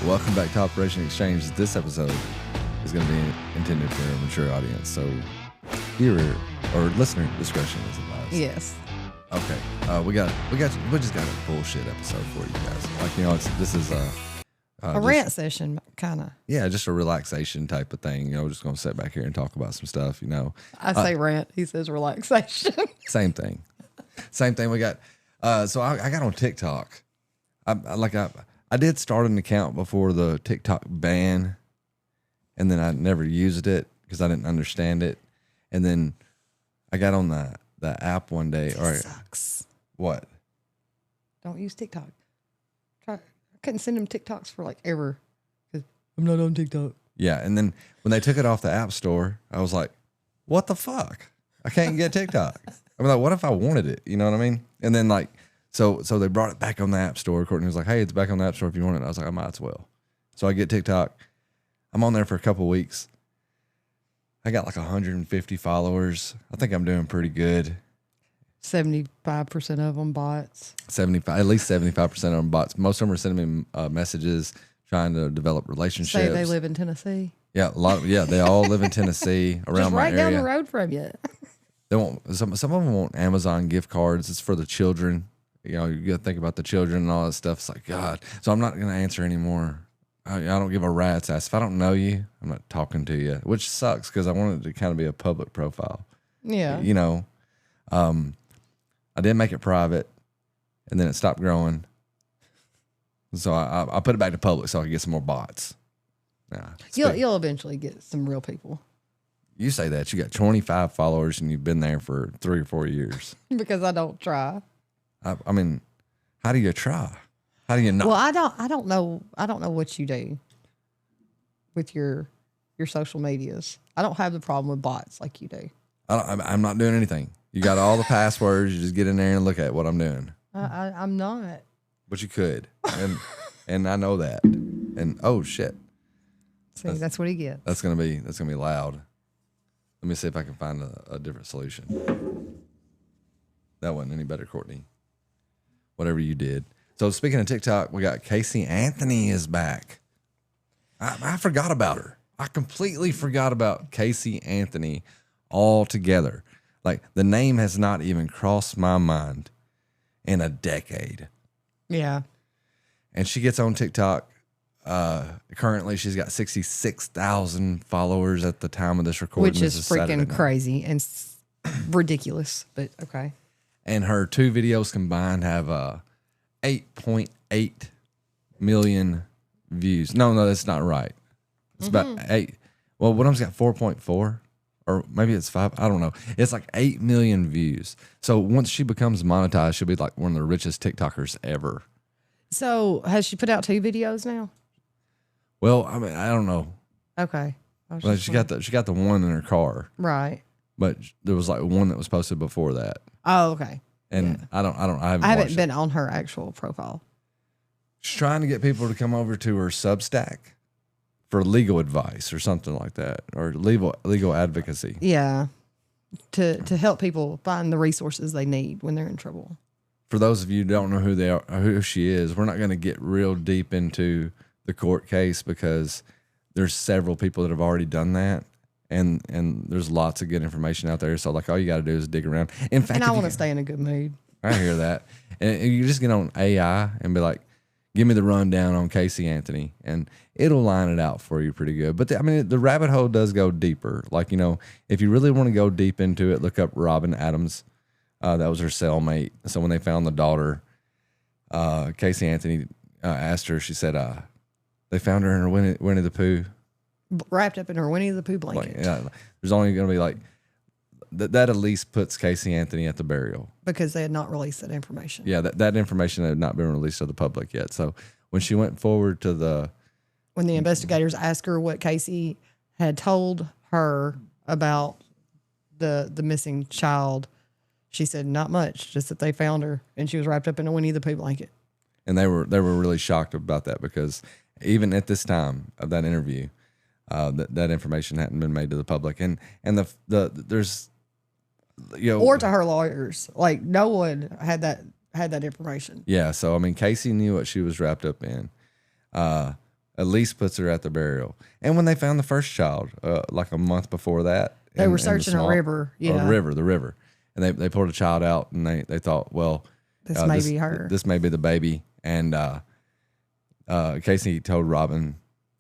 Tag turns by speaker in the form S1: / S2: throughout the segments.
S1: Welcome back to Operation Exchange. This episode is going to be intended for a mature audience, so viewer or listener discretion is advised.
S2: Yes.
S1: Okay. We just got a bullshit episode for you guys. Like, you know, this is
S2: a rant session, kind of.
S1: Yeah, just a relaxation type of thing. You know, we're just going to sit back here and talk about some stuff. You know,
S2: I say rant. He says relaxation.
S1: Same thing. Same thing. We got. So I got on TikTok. I did start an account before the TikTok ban, and then I never used it because I didn't understand it. And then I got on the app one day.
S2: All right, sucks.
S1: What?
S2: Don't use TikTok. I couldn't send them TikToks for like ever because I'm not on TikTok.
S1: Yeah, and then when they took it off the app store, I was like, "What the fuck? I can't get TikTok." I mean, like, what if I wanted it? You know what I mean? And then like. So they brought it back on the App Store. Courtney was like, "Hey, it's back on the App Store if you want it." I was like, "I might as well." So I get TikTok. I'm on there for a couple of weeks. I got like 150 followers. I think I'm doing pretty good.
S2: 75% of them bots.
S1: At least 75% of them bots. Most of them are sending me messages, trying to develop relationships.
S2: Say they live in Tennessee.
S1: Yeah, they all live in Tennessee around
S2: just
S1: my
S2: right
S1: area.
S2: down the road from you.
S1: They want some of them want Amazon gift cards. It's for the children. You know, you got to think about the children and all that stuff. It's like, God. So I'm not going to answer anymore. I don't give a rat's ass. If I don't know you, I'm not talking to you, which sucks because I wanted it to kind of be a public profile.
S2: Yeah.
S1: You know, I did make it private, and then it stopped growing. So I put it back to public so I could get some more bots. Nah,
S2: you'll eventually get some real people.
S1: You say that. You got 25 followers, and you've been there for 3 or 4 years.
S2: Because I don't try.
S1: I mean, how do you try? How do you know?
S2: Well, I don't know what you do with your social medias. I don't have the problem with bots like you do.
S1: I'm not doing anything. You got all the passwords. You just get in there and look at what I'm doing.
S2: I'm not.
S1: But you could, and I know that. And oh shit!
S2: See, that's what he gets.
S1: That's gonna be loud. Let me see if I can find a different solution. That wasn't any better, Courtney. Whatever you did. So speaking of TikTok, we got Casey Anthony is back. I forgot about her. I completely forgot about Casey Anthony altogether. Like, the name has not even crossed my mind in a decade.
S2: Yeah.
S1: And she gets on TikTok. Currently, she's got 66,000 followers at the time of this recording.
S2: Which is freaking crazy and ridiculous, but okay.
S1: And her 2 videos combined have 8.8 million views. No, that's not right. It's about 8. Well, one of them's got 4.4, or maybe it's 5. I don't know. It's like 8 million views. So once she becomes monetized, she'll be like one of the richest TikTokers ever.
S2: So has she put out 2 videos now?
S1: Well, I mean, I don't know.
S2: Okay.
S1: Well, she got the one in her car,
S2: right?
S1: but there was like one that was posted before that.
S2: Oh, okay.
S1: And
S2: yeah.
S1: I haven't
S2: been on her actual profile.
S1: She's trying to get people to come over to her Substack for legal advice or something like that, or legal advocacy.
S2: Yeah, to help people find the resources they need when they're in trouble.
S1: For those of you who don't know who they are, who she is, we're not going to get real deep into the court case because there's several people that have already done that. And there's lots of good information out there. So like all you got to do is dig around. In fact,
S2: and I want to stay in a good mood.
S1: I hear that. And you just get on AI and be like, give me the rundown on Casey Anthony, and it'll line it out for you pretty good. But the rabbit hole does go deeper. Like, you know, if you really want to go deep into it, look up Robin Adams. That was her cellmate. So when they found the daughter, Casey Anthony asked her, she said, they found her in her Winnie the Pooh.
S2: Wrapped up in her Winnie the Pooh blanket.
S1: Like, yeah, there's only going to be like, that at least puts Casey Anthony at the burial.
S2: Because they had not released that information.
S1: Yeah, that information had not been released to the public yet. So when she went forward to
S2: when the investigators asked her what Casey had told her about the missing child, she said not much, just that they found her and she was wrapped up in a Winnie the Pooh blanket.
S1: And they were really shocked about that because even at this time of that interview, that information hadn't been made to the public, and there's, you know,
S2: or to her lawyers, like no one had that information.
S1: Yeah, so I mean, Casey knew what she was wrapped up in. at least puts her at the burial. And when they found the first child, like a month before that,
S2: They were
S1: in the
S2: searching a
S1: swamp-
S2: river.
S1: or
S2: Yeah.
S1: the river. And they pulled a child out, and they thought, well,
S2: This may be her.
S1: This may be the baby. And Casey told Robin,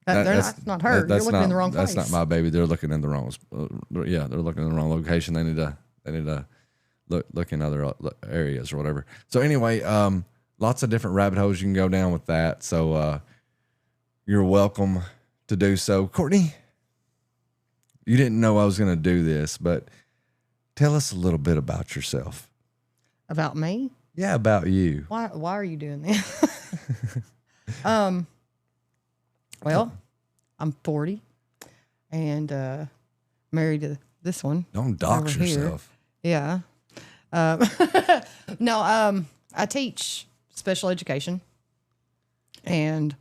S2: That's not her. You're looking in the wrong place.
S1: That's not my baby. They're looking in the wrong. They're looking in the wrong location. They need to look in other areas or whatever. So anyway, lots of different rabbit holes you can go down with that. So you're welcome to do so. Courtney, you didn't know I was going to do this, but tell us a little bit about yourself.
S2: About me?
S1: Yeah, about you.
S2: Why are you doing that? Well, I'm 40 and married to this one.
S1: Don't dox
S2: over here.
S1: yourself.
S2: Yeah. No, I teach special education. And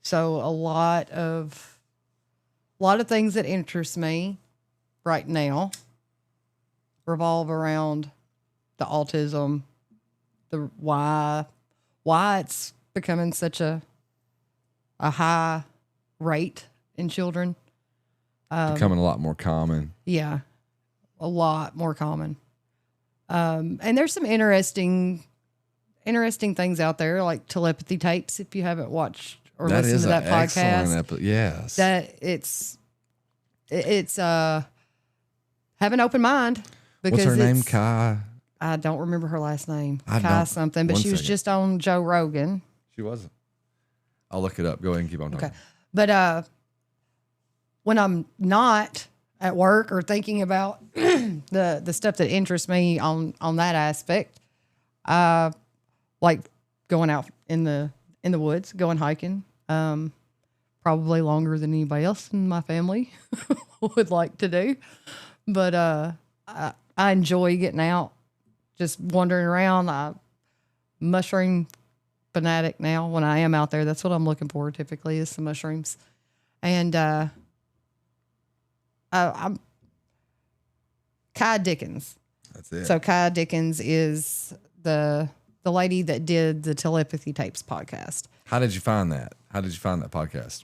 S2: so a lot of things that interest me right now revolve around the autism, the why it's becoming such a high rate in children.
S1: Becoming a lot more common.
S2: Yeah, a lot more common. And there's some interesting things out there, like telepathy tapes. If you haven't watched or listened to that podcast,
S1: yes,
S2: that it's have an open mind. Because
S1: what's her name? Kai.
S2: I don't remember her last name.
S1: I
S2: Kai
S1: don't-
S2: something, but
S1: one
S2: she was
S1: second.
S2: just on Joe Rogan.
S1: She wasn't. I'll look it up. Go ahead and keep on talking.
S2: Okay. But when I'm not at work or thinking about the stuff that interests me on that aspect, like going out in the woods, going hiking, probably longer than anybody else in my family would like to do. But I enjoy getting out, just wandering around. I'm mushroom fanatic now. When I am out there, that's what I'm looking for typically, is some mushrooms. And I'm Kai Dickens.
S1: That's it.
S2: So Kai Dickens is the lady that did the Telepathy Tapes podcast.
S1: How did you find that? How did you find that podcast?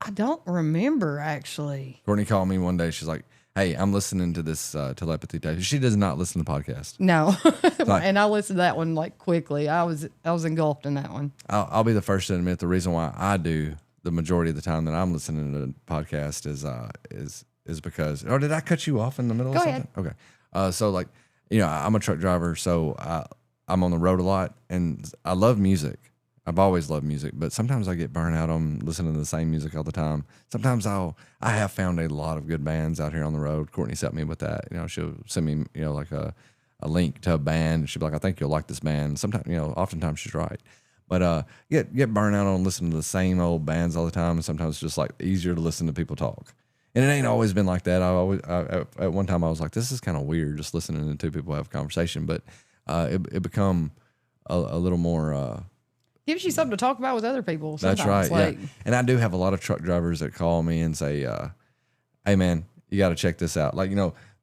S2: I don't remember, actually.
S1: Courtney called me one day. She's like, "Hey, I'm listening to this telepathy tape." She does not listen to podcasts.
S2: No. And I listened to that one like quickly. I was engulfed in that one.
S1: I'll be the first to admit the reason why I do the majority of the time that I'm listening to the podcast is because. Or did I cut you off in the middle
S2: Go
S1: of
S2: ahead.
S1: something? Okay. So like, I'm a truck driver, so I'm on the road a lot, and I love music. I've always loved music, but sometimes I get burnt out on listening to the same music all the time. Sometimes I have found a lot of good bands out here on the road. Courtney sent me with that. She'll send me, like a link to a band, and she'll be like, "I think you'll like this band." Sometimes, oftentimes she's right. But get burnt out on listening to the same old bands all the time, and sometimes it's just like easier to listen to people talk. And it ain't always been like that. At one time I was like, this is kind of weird just listening to two people have a conversation, but it become a little more.
S2: Gives you something to talk about with other people.
S1: That's
S2: Sometimes.
S1: right. Yeah. And I do have a lot of truck drivers that call me and say, "Hey man, you got to check this out." Like,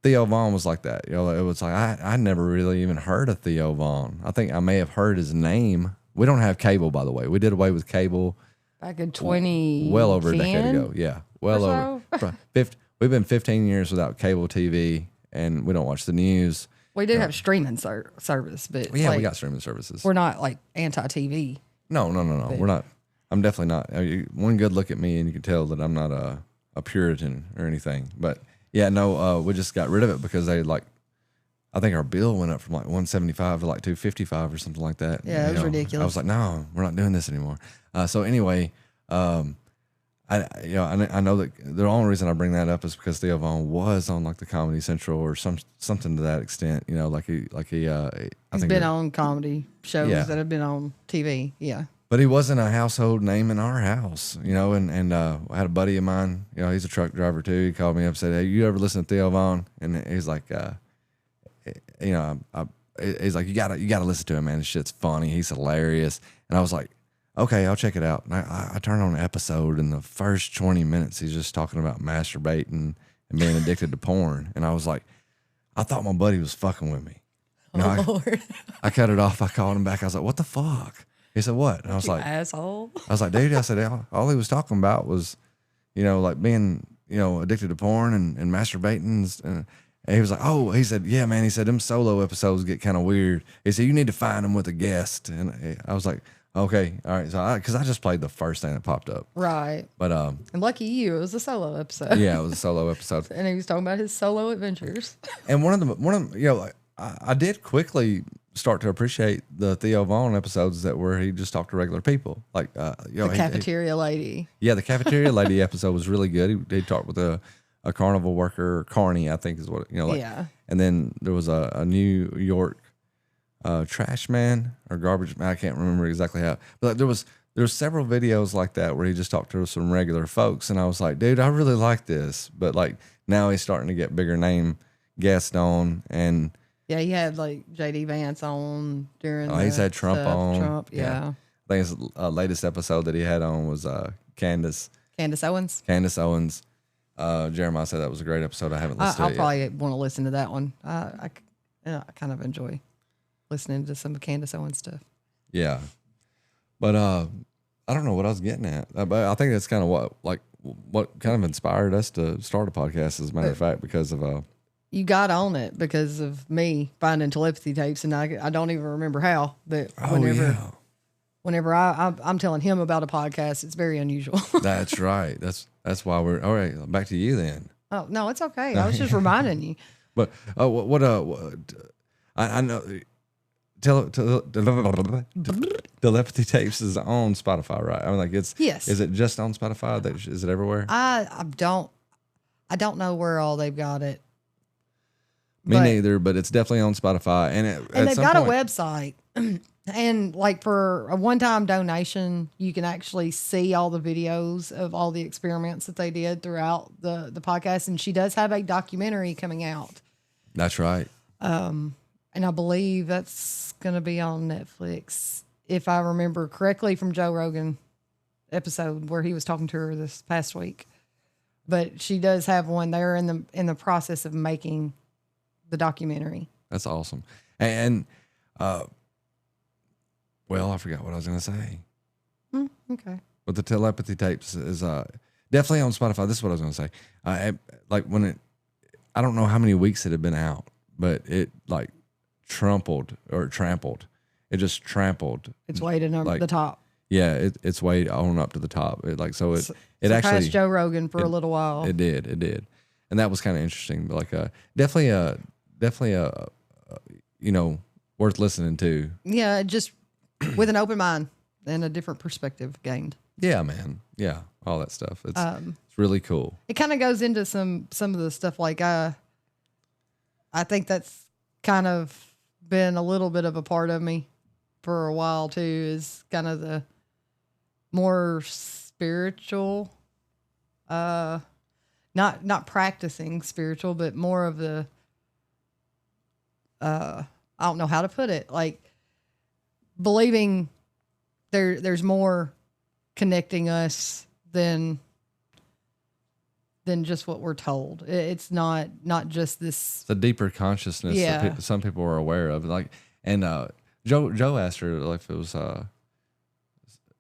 S1: Theo Vaughn was like that. It was like, I never really even heard of Theo Vaughn. I think I may have heard his name. We don't have cable, by the way. We did away with cable
S2: Back in 20.
S1: well over a decade ago. Yeah. Well
S2: or
S1: over. We've been 15 years without cable TV, and we don't watch the news.
S2: We do have streaming service, but
S1: Yeah,
S2: like,
S1: we got streaming services.
S2: we're not like anti-TV.
S1: No. We're not. I'm definitely not. One good look at me, and you can tell that I'm not a Puritan or anything. But yeah, no, we just got rid of it because I think our bill went up from like $175 to like $255 or something like that.
S2: Yeah, it was ridiculous.
S1: I was like, no, we're not doing this anymore. So anyway, I know that the only reason I bring that up is because Theo Vaughn was on like the Comedy Central or something to that extent. I
S2: He's
S1: think
S2: been on comedy shows
S1: Yeah.
S2: that have been on TV. Yeah.
S1: But he wasn't a household name in our house, and I had a buddy of mine, he's a truck driver too. He called me up and said, "Hey, you ever listen to Theo Vaughn?" And he's like, he's like, you gotta listen to him, man. This shit's funny. He's hilarious. And I was like, okay, I'll check it out. And I turned on an episode, and the first 20 minutes, he's just talking about masturbating and being addicted to porn. And I was like, I thought my buddy was fucking with me.
S2: Lord.
S1: I cut it off. I called him back. I was like, what the fuck? He said, what? And I was
S2: You
S1: like,
S2: asshole.
S1: dude, I said, all he was talking about was, like being, addicted to porn and masturbating. And he was like, oh, he said, yeah, man. He said, them solo episodes get kind of weird. He said, you need to find them with a guest. And I was like, okay, all right. So because I just played the first thing that popped up.
S2: Right.
S1: But
S2: and lucky you, it was a solo episode.
S1: yeah, it was a solo episode.
S2: And he was talking about his solo adventures.
S1: And one of them, I did quickly start to appreciate the Theo Vaughn episodes where he just talked to regular people, like
S2: The cafeteria lady.
S1: Yeah, the cafeteria lady episode was really good. He talked with a carnival worker, Carney, I think is what
S2: Yeah.
S1: And then there was a New York trash man or garbage man. I can't remember exactly how, but there was several videos like that where he just talked to some regular folks, and I was like, dude, I really like this. But like now he's starting to get bigger name guests on, and
S2: yeah, he had like JD Vance on during.
S1: He's had Trump on.
S2: Trump, yeah.
S1: I think his latest episode that he had on was Candace
S2: Owens.
S1: Jeremiah said that was a great episode. I haven't listened to it
S2: I'll
S1: yet.
S2: probably want to listen to that one. I kind of enjoy listening to some of Candace Owens stuff.
S1: Yeah, but I don't know what I was getting at. But I think that's kind of what kind of inspired us to start a podcast, as a matter of fact, because of
S2: you got on it because of me finding telepathy tapes, and I don't even remember how. But whenever I'm telling him about a podcast, it's very unusual.
S1: That's right. That's why we're all right. Back to you then.
S2: Oh no, it's okay. I was just reminding you.
S1: But I know. Telepathy tapes is on Spotify, right? I mean, like
S2: yes.
S1: Is it just on Spotify? Is it everywhere?
S2: I don't know where all they've got it.
S1: Me neither, but it's definitely on Spotify, and
S2: they've got a website. And like for a one-time donation, you can actually see all the videos of all the experiments that they did throughout the podcast. And she does have a documentary coming out.
S1: That's right.
S2: And I believe that's going to be on Netflix, if I remember correctly from Joe Rogan episode where he was talking to her this past week. But she does have one. They're in the process of making the documentary.
S1: That's awesome. And well, I forgot what I was going to say.
S2: Okay.
S1: But the telepathy tapes is definitely on Spotify. This is what I was going to say. I don't know how many weeks it had been out, but it like trampled. It just trampled.
S2: It's way to the top.
S1: Yeah, it's way on up to the top. It
S2: surpassed
S1: actually
S2: Joe Rogan for a little while.
S1: It did, and that was kind of interesting. But like definitely worth listening to.
S2: Yeah, just with an open mind and a different perspective gained.
S1: Yeah, man. Yeah, all that stuff. It's really cool.
S2: It kind of goes into some of the stuff like I think that's kind of been a little bit of a part of me for a while too, is kind of the more spiritual, not practicing spiritual, but more of the I don't know how to put it, like believing there's more connecting us than just what we're told. It's not just this.
S1: It's a deeper consciousness that some people are aware of. Like, and Joe asked her like if it was, are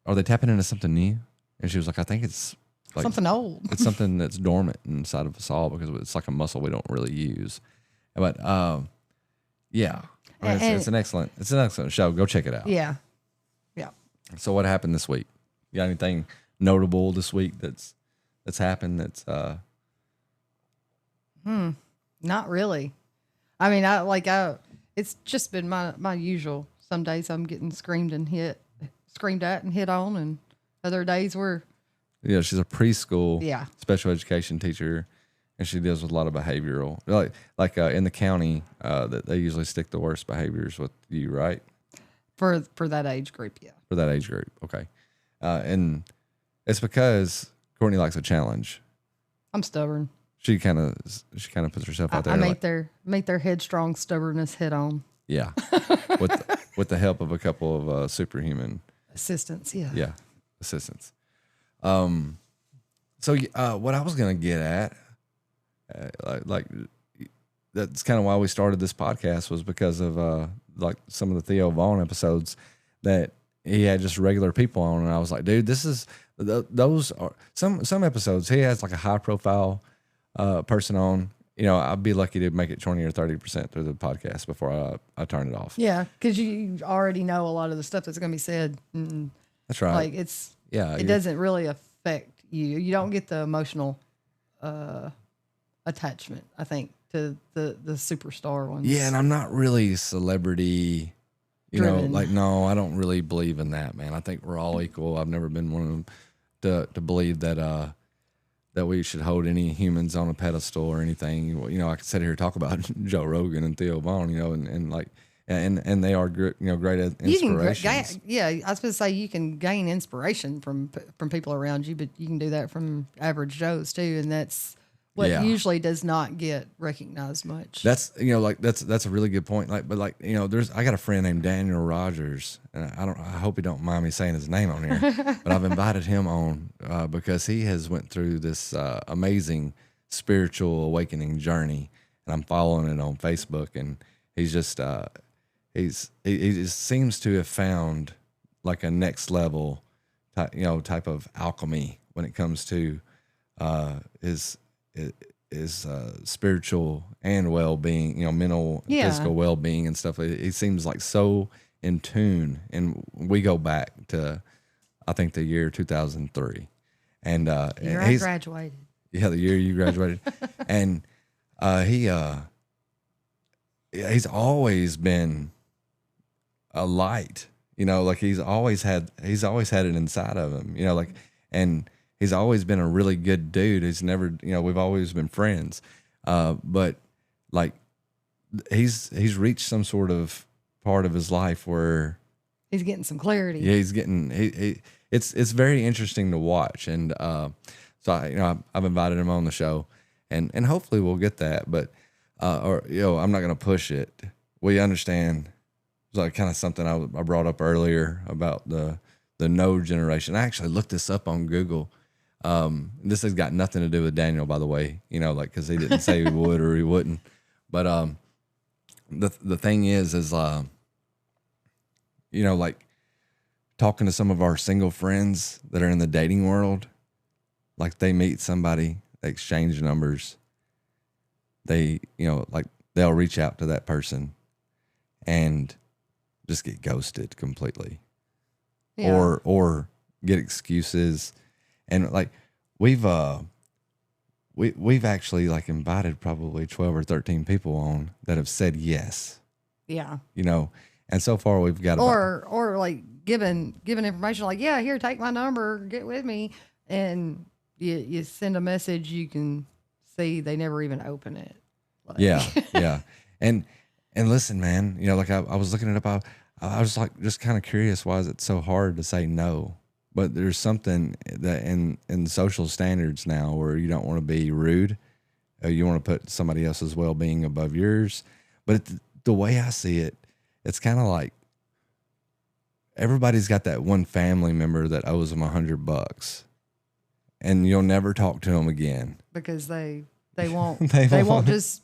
S1: they tapping into something new? And she was like, I think it's like
S2: something old.
S1: It's something that's dormant inside of us all because it's like a muscle we don't really use. But yeah, I mean, it's an excellent show. Go check it out.
S2: Yeah.
S1: So what happened this week? You got anything notable this week that's happened that's
S2: Not really. I mean, it's just been my usual. Some days I'm getting screamed at and hit on, and other days
S1: she's a preschool
S2: special
S1: education teacher, and she deals with a lot of behavioral, like in the county that they usually stick the worst behaviors with you, right?
S2: For that age group, yeah.
S1: For that age group, okay. And it's because Courtney likes a challenge.
S2: I'm stubborn.
S1: She kind of puts herself out there.
S2: I make their headstrong stubbornness head on.
S1: Yeah, with the help of a couple of superhuman
S2: assistants. Yeah.
S1: Yeah, assistants. So what I was gonna get at, like that's kind of why we started this podcast, was because of like some of the Theo Vaughn episodes that he had just regular people on, and I was like, dude, this is those are some episodes. He has like a high profile person on. You know, I'd be lucky to make it 20 or 30% through the podcast before I turn it off.
S2: Yeah, because you already know a lot of the stuff that's going to be said. And
S1: That's right.
S2: like it doesn't really affect you. You don't get the emotional attachment, I think, to the superstar ones.
S1: Yeah, and I'm not really celebrity. You know,
S2: Driven.
S1: like, no, I don't really believe in that, man. I think we're all equal. I've never been one of them to believe that that we should hold any humans on a pedestal or anything. You know, I could sit here and talk about Joe Rogan and Theo Vaughn, you know, and like, and they are great inspirations.
S2: I was supposed to say you can gain inspiration from people around you, but you can do that from average Joes too, and that's what usually does not get recognized much.
S1: That's that's a really good point. Like, but like, you know, I got a friend named Daniel Rogers, and I hope he don't mind me saying his name on here, but I've invited him on because he has went through this amazing spiritual awakening journey, and I'm following it on Facebook, and he's just he just seems to have found like a next level type of alchemy when it comes to his spiritual and well-being, you know, mental, physical well-being and stuff. He seems like so in tune, and we go back to, I think, the year 2003, and
S2: I graduated.
S1: Yeah, the year you graduated, and he's always been a light, you know, like he's always had it inside of him, you know, like, and he's always been a really good dude. He's never, you know, we've always been friends. But like he's reached some sort of part of his life where
S2: he's getting some clarity.
S1: Yeah, he's getting, it's very interesting to watch. And so I've invited him on the show, and hopefully we'll get that, but I'm not going to push it. We understand. It's like kind of something I brought up earlier about the no generation. I actually looked this up on Google. This has got nothing to do with Daniel, by the way, you know, like, cause he didn't say he would or he wouldn't, but, the thing is, you know, like talking to some of our single friends that are in the dating world, like they meet somebody, they exchange numbers, they, you know, like they'll reach out to that person and just get ghosted completely, or get excuses. And like we've actually like invited probably 12 or 13 people on that have said yes.
S2: Yeah.
S1: You know, and so far we've got
S2: or like giving information like, yeah, here, take my number, get with me, and you send a message, you can see they never even open it. Like.
S1: Yeah. And listen, man, you know, like I was looking it up, I was like just kind of curious, why is it so hard to say no? But there's something that in social standards now where you don't want to be rude. You want to put somebody else's well-being above yours. But the way I see it, it's kind of like everybody's got that one family member that owes them $100, and you'll never talk to them again
S2: because they won't they won't just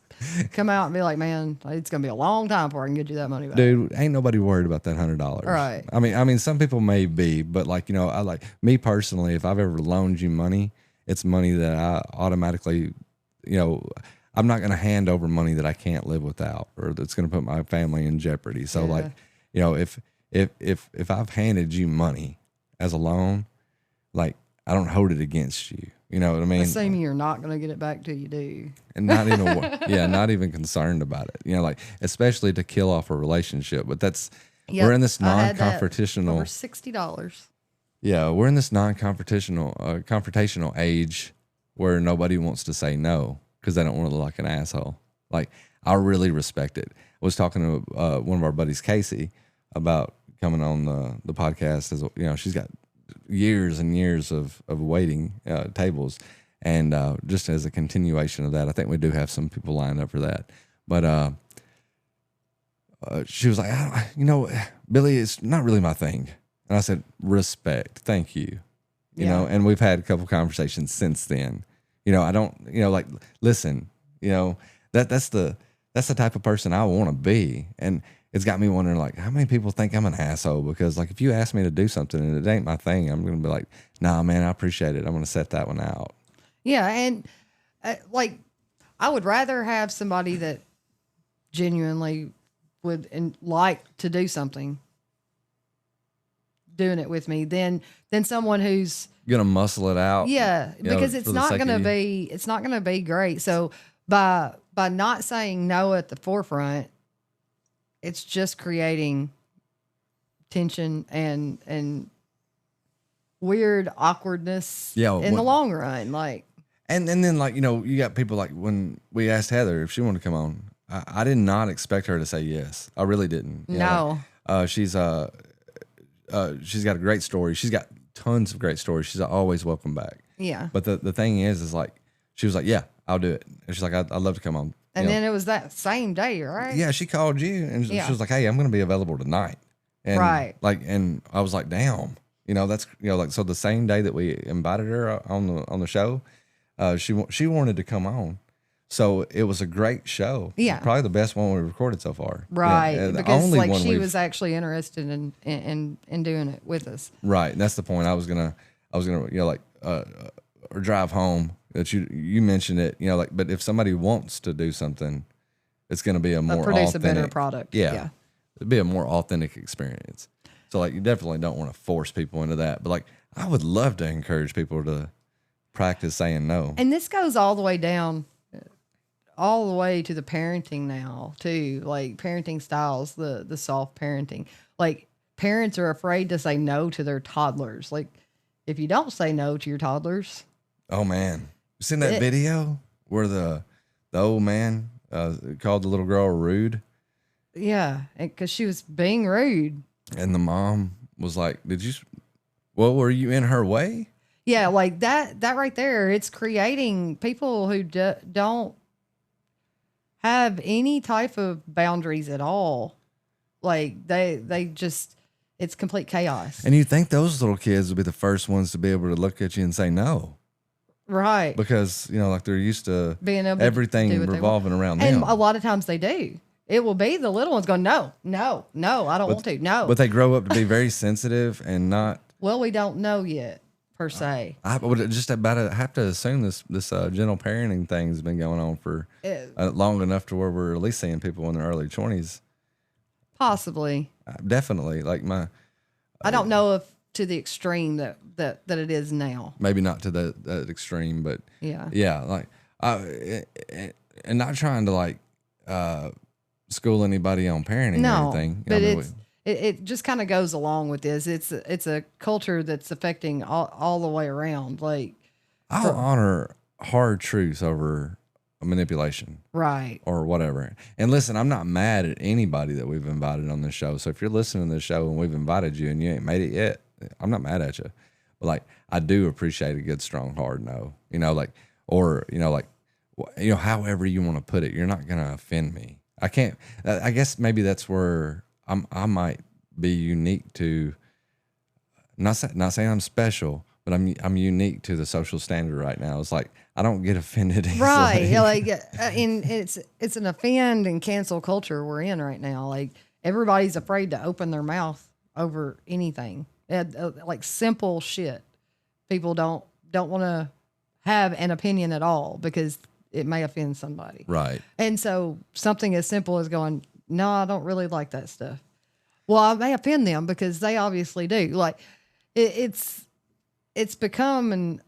S2: come out and be like, man, it's gonna be a long time before I can get you that money back.
S1: Dude, ain't nobody worried about that $100.
S2: Right.
S1: I mean, some people may be, but like, you know, I like me personally, if I've ever loaned you money, it's money that I automatically, you know, I'm not going to hand over money that I can't live without, or that's going to put my family in jeopardy. So like, you know, if I've handed you money as a loan, like I don't hold it against you. You know what I mean?
S2: Assuming you're not going to get it back till you do.
S1: And not even, not even concerned about it. You know, like, especially to kill off a relationship. But that's, we're in this non-confrontational.
S2: Over $60.
S1: Yeah, we're in this confrontational age where nobody wants to say no because they don't want to look like an asshole. Like, I really respect it. I was talking to one of our buddies, Casey, about coming on the podcast. As you know, she's got years and years of waiting tables, and just as a continuation of that, I think we do have some people lined up for that. But she was like, you know, Billy, it's not really my thing. And I said, respect, thank you. You know, and we've had a couple conversations since then. You know, I don't, you know, like, listen, you know, that's the type of person I want to be. And it's got me wondering, like, how many people think I'm an asshole? Because, like, if you ask me to do something and it ain't my thing, I'm going to be like, nah, man, I appreciate it. I'm going to set that one out.
S2: Yeah. And like, I would rather have somebody that genuinely would like to do something doing it with me than someone who's
S1: Going to muscle it out.
S2: yeah,
S1: you know,
S2: because
S1: for
S2: it's
S1: the
S2: not
S1: sake of
S2: going to
S1: you.
S2: be, it's not going to be great. So by not saying no at the forefront, it's just creating tension and weird awkwardness
S1: Yeah,
S2: in the long run. Like,
S1: And then, like, you know, you got people like when we asked Heather if she wanted to come on, I did not expect her to say yes. I really didn't. You know,
S2: no.
S1: like, she's got a great story. She's got tons of great stories. She's always welcome back.
S2: Yeah.
S1: But the thing is like, she was like, yeah, I'll do it. And she's like, I'd love to come on.
S2: And
S1: You know?
S2: then it was that same day, right?
S1: Yeah, she called you and
S2: Yeah.
S1: she was like, hey, I'm going to be available tonight. And
S2: Right.
S1: like, and I was like, damn, you know, that's, you know, like, so the same day that we invited her on the show, she wanted to come on. So it was a great show.
S2: Yeah.
S1: Probably the best one we've recorded so far.
S2: Right.
S1: Yeah, the
S2: Because
S1: only
S2: like
S1: one
S2: she
S1: we've-
S2: was actually interested in doing it with us.
S1: Right. And that's the point. I was gonna, you know, like, or drive home that you mentioned it, you know, like, but if somebody wants to do something, it's going to be a more
S2: Produce
S1: authentic,
S2: a better product.
S1: Yeah.
S2: Yeah.
S1: It'd be a more authentic experience. So like, you definitely don't want to force people into that, but like, I would love to encourage people to practice saying no.
S2: And this goes all the way down, all the way to the parenting now too, like parenting styles, the soft parenting. Like parents are afraid to say no to their toddlers. Like if you don't say no to your toddlers,
S1: Oh man, you seen that video where the old man called the little girl rude,
S2: yeah, because she was being rude.
S1: and the mom was like, Well, were you in her way?"
S2: Yeah, like that right there, it's creating people who don't have any type of boundaries at all. Like they just, it's complete chaos.
S1: And you think those little kids would be the first ones to be able to look at you and say no,
S2: Right.
S1: because you know, like they're used to
S2: Being able to
S1: everything
S2: do what they
S1: revolving around
S2: And
S1: them.
S2: a lot of times they do. It will be the little ones going, no, I don't want to. No.
S1: But they grow up to be very sensitive and not.
S2: Well, we don't know yet, per se.
S1: I would just I have to assume this gentle parenting thing has been going on for long enough to where we're at least seeing people in their early 20s.
S2: Possibly.
S1: Definitely, like
S2: I don't know if to the extreme that it is now.
S1: maybe not to that extreme, but
S2: Yeah.
S1: like and not trying to like school anybody on parenting or
S2: No,
S1: anything.
S2: but
S1: I mean,
S2: it just kind of goes along with this. It's a culture that's affecting all the way around. Like,
S1: I'll honor hard truths over manipulation.
S2: right.
S1: Or whatever. And listen, I'm not mad at anybody that we've invited on this show. So if you're listening to this show and we've invited you and you ain't made it yet, I'm not mad at you. But like, I do appreciate a good, strong, hard no. You know, like, or you know, like, you know, however you want to put it, you're not gonna offend me. I can't. I guess maybe that's where I might be unique to. Not saying I'm special, but I'm unique to the social standard right now. It's like I don't get offended easily.
S2: Right. Yeah, like, and it's an offend and cancel culture we're in right now. Like everybody's afraid to open their mouth over anything. Like simple shit. People don't want to have an opinion at all because it may offend somebody.
S1: Right.
S2: And so something as simple as going, no, I don't really like that stuff. Well, I may offend them because they obviously do. Like it's become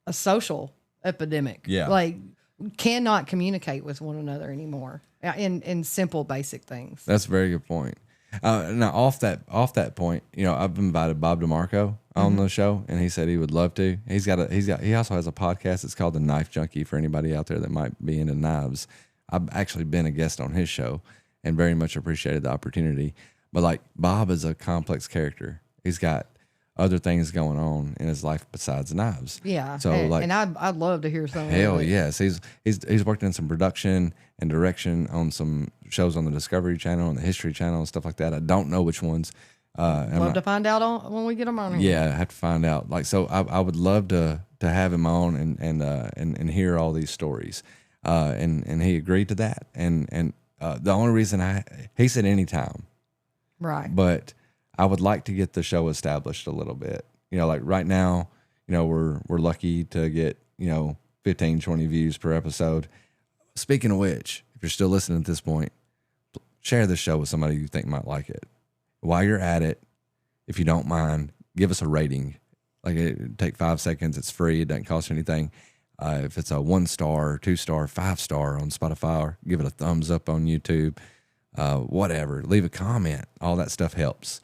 S2: a social epidemic.
S1: Yeah.
S2: Like cannot communicate with one another anymore in simple, basic things.
S1: That's a very good point. Now off that point, you know, I've invited Bob DeMarco on the show, and he said he would love to. He also has a podcast. It's called The Knife Junkie for anybody out there that might be into knives. I've actually been a guest on his show and very much appreciated the opportunity. But like Bob is a complex character. He's got other things going on in his life besides knives.
S2: Yeah.
S1: So
S2: and I'd love to hear some.
S1: hell
S2: of it.
S1: yes, he's worked in some production and direction on some shows on the Discovery Channel and the History Channel and stuff like that. I don't know which ones.
S2: Love to find out when we get them on here.
S1: Yeah, I have to find out. Like, so I would love to have him on and hear all these stories. And he agreed to that. And the only reason he said anytime,
S2: Right.
S1: but I would like to get the show established a little bit. Like right now, we're lucky to get, 15, 20 views per episode. Speaking of which, if you're still listening at this point, share the show with somebody you think might like it. While you're at it, if you don't mind, give us a rating. Like it take 5 seconds. It's free. It doesn't cost anything. If it's a 1-star, 2-star, 5-star on Spotify, or give it a thumbs up on YouTube, whatever. Leave a comment. All that stuff helps.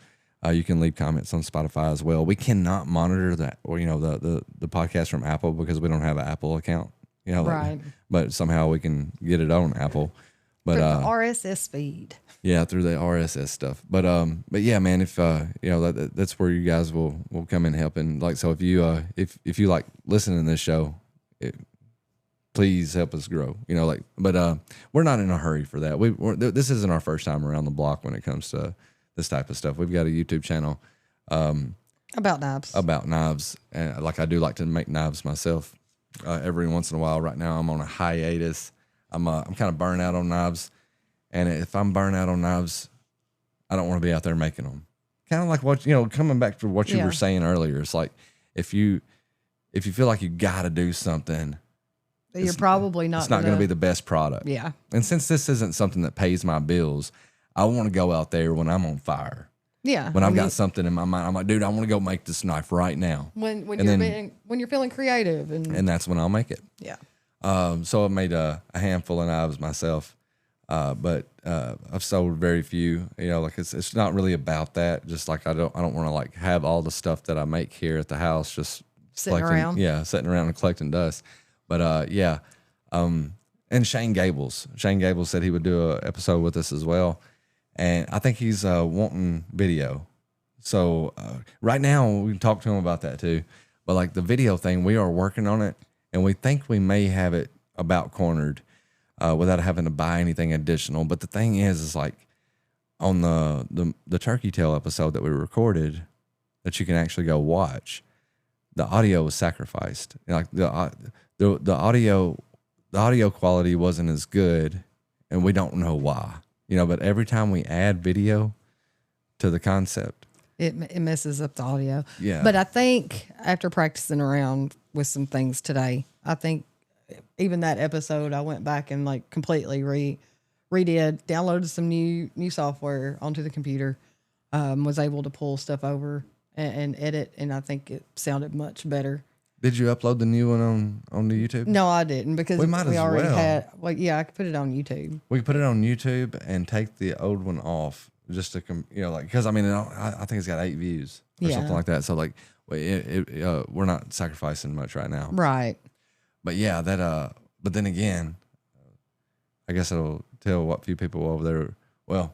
S1: You can leave comments on Spotify as well. We cannot monitor that, or the podcast from Apple because we don't have an Apple account.
S2: Right.
S1: But somehow we can get it on Apple. But
S2: Through the RSS feed.
S1: Yeah, through the RSS stuff. But yeah, man, if that's where you guys will come in helping. Like, so if you if you like listening to this show, please help us grow. But we're not in a hurry for that. This isn't our first time around the block when it comes to this type of stuff. We've got a YouTube channel
S2: about knives.
S1: And like I do like to make knives myself every once in a while. Right now I'm on a hiatus. I'm kind of burned out on knives, and if I'm burned out on knives, I don't want to be out there making them. Kind of like what coming back to what you were saying earlier. It's like if you feel like you got to do something,
S2: you're probably not.
S1: It's not going to be the best product.
S2: Yeah.
S1: And since this isn't something that pays my bills, I want to go out there when I'm on fire.
S2: Yeah.
S1: When I've got something in my mind, I'm like, dude, I want to go make this knife right now.
S2: When you're feeling creative, and
S1: that's when I'll make it.
S2: Yeah.
S1: So I've made a handful of knives myself, but I've sold very few. Like it's not really about that. Just like I don't want to like have all the stuff that I make here at the house just
S2: sitting around.
S1: Yeah, sitting around and collecting dust. But yeah, and Shane Gables said he would do an episode with us as well, and I think he's wanting video. So right now we can talk to him about that too. But like the video thing, we are working on it. And we think we may have it about cornered without having to buy anything additional. But the thing is like on the turkey tail episode that we recorded that you can actually go watch, the audio was sacrificed. Like the audio quality wasn't as good, and we don't know why. But every time we add video to the concept,
S2: it messes up the audio.
S1: Yeah.
S2: But I think after practicing around with some things today, I think even that episode, I went back and like completely redid, downloaded some new software onto the computer, was able to pull stuff over and edit, and I think it sounded much better.
S1: Did you upload the new one on the YouTube?
S2: No, I didn't, because
S1: we might
S2: already
S1: well.
S2: had. Well, yeah, I could put it on YouTube.
S1: We could put it on YouTube and take the old one off, just to because I think it's got 8 views or something like that. So like, we're not sacrificing much right now,
S2: right?
S1: But yeah, that but then again, I guess it'll tell what few people over there. Well,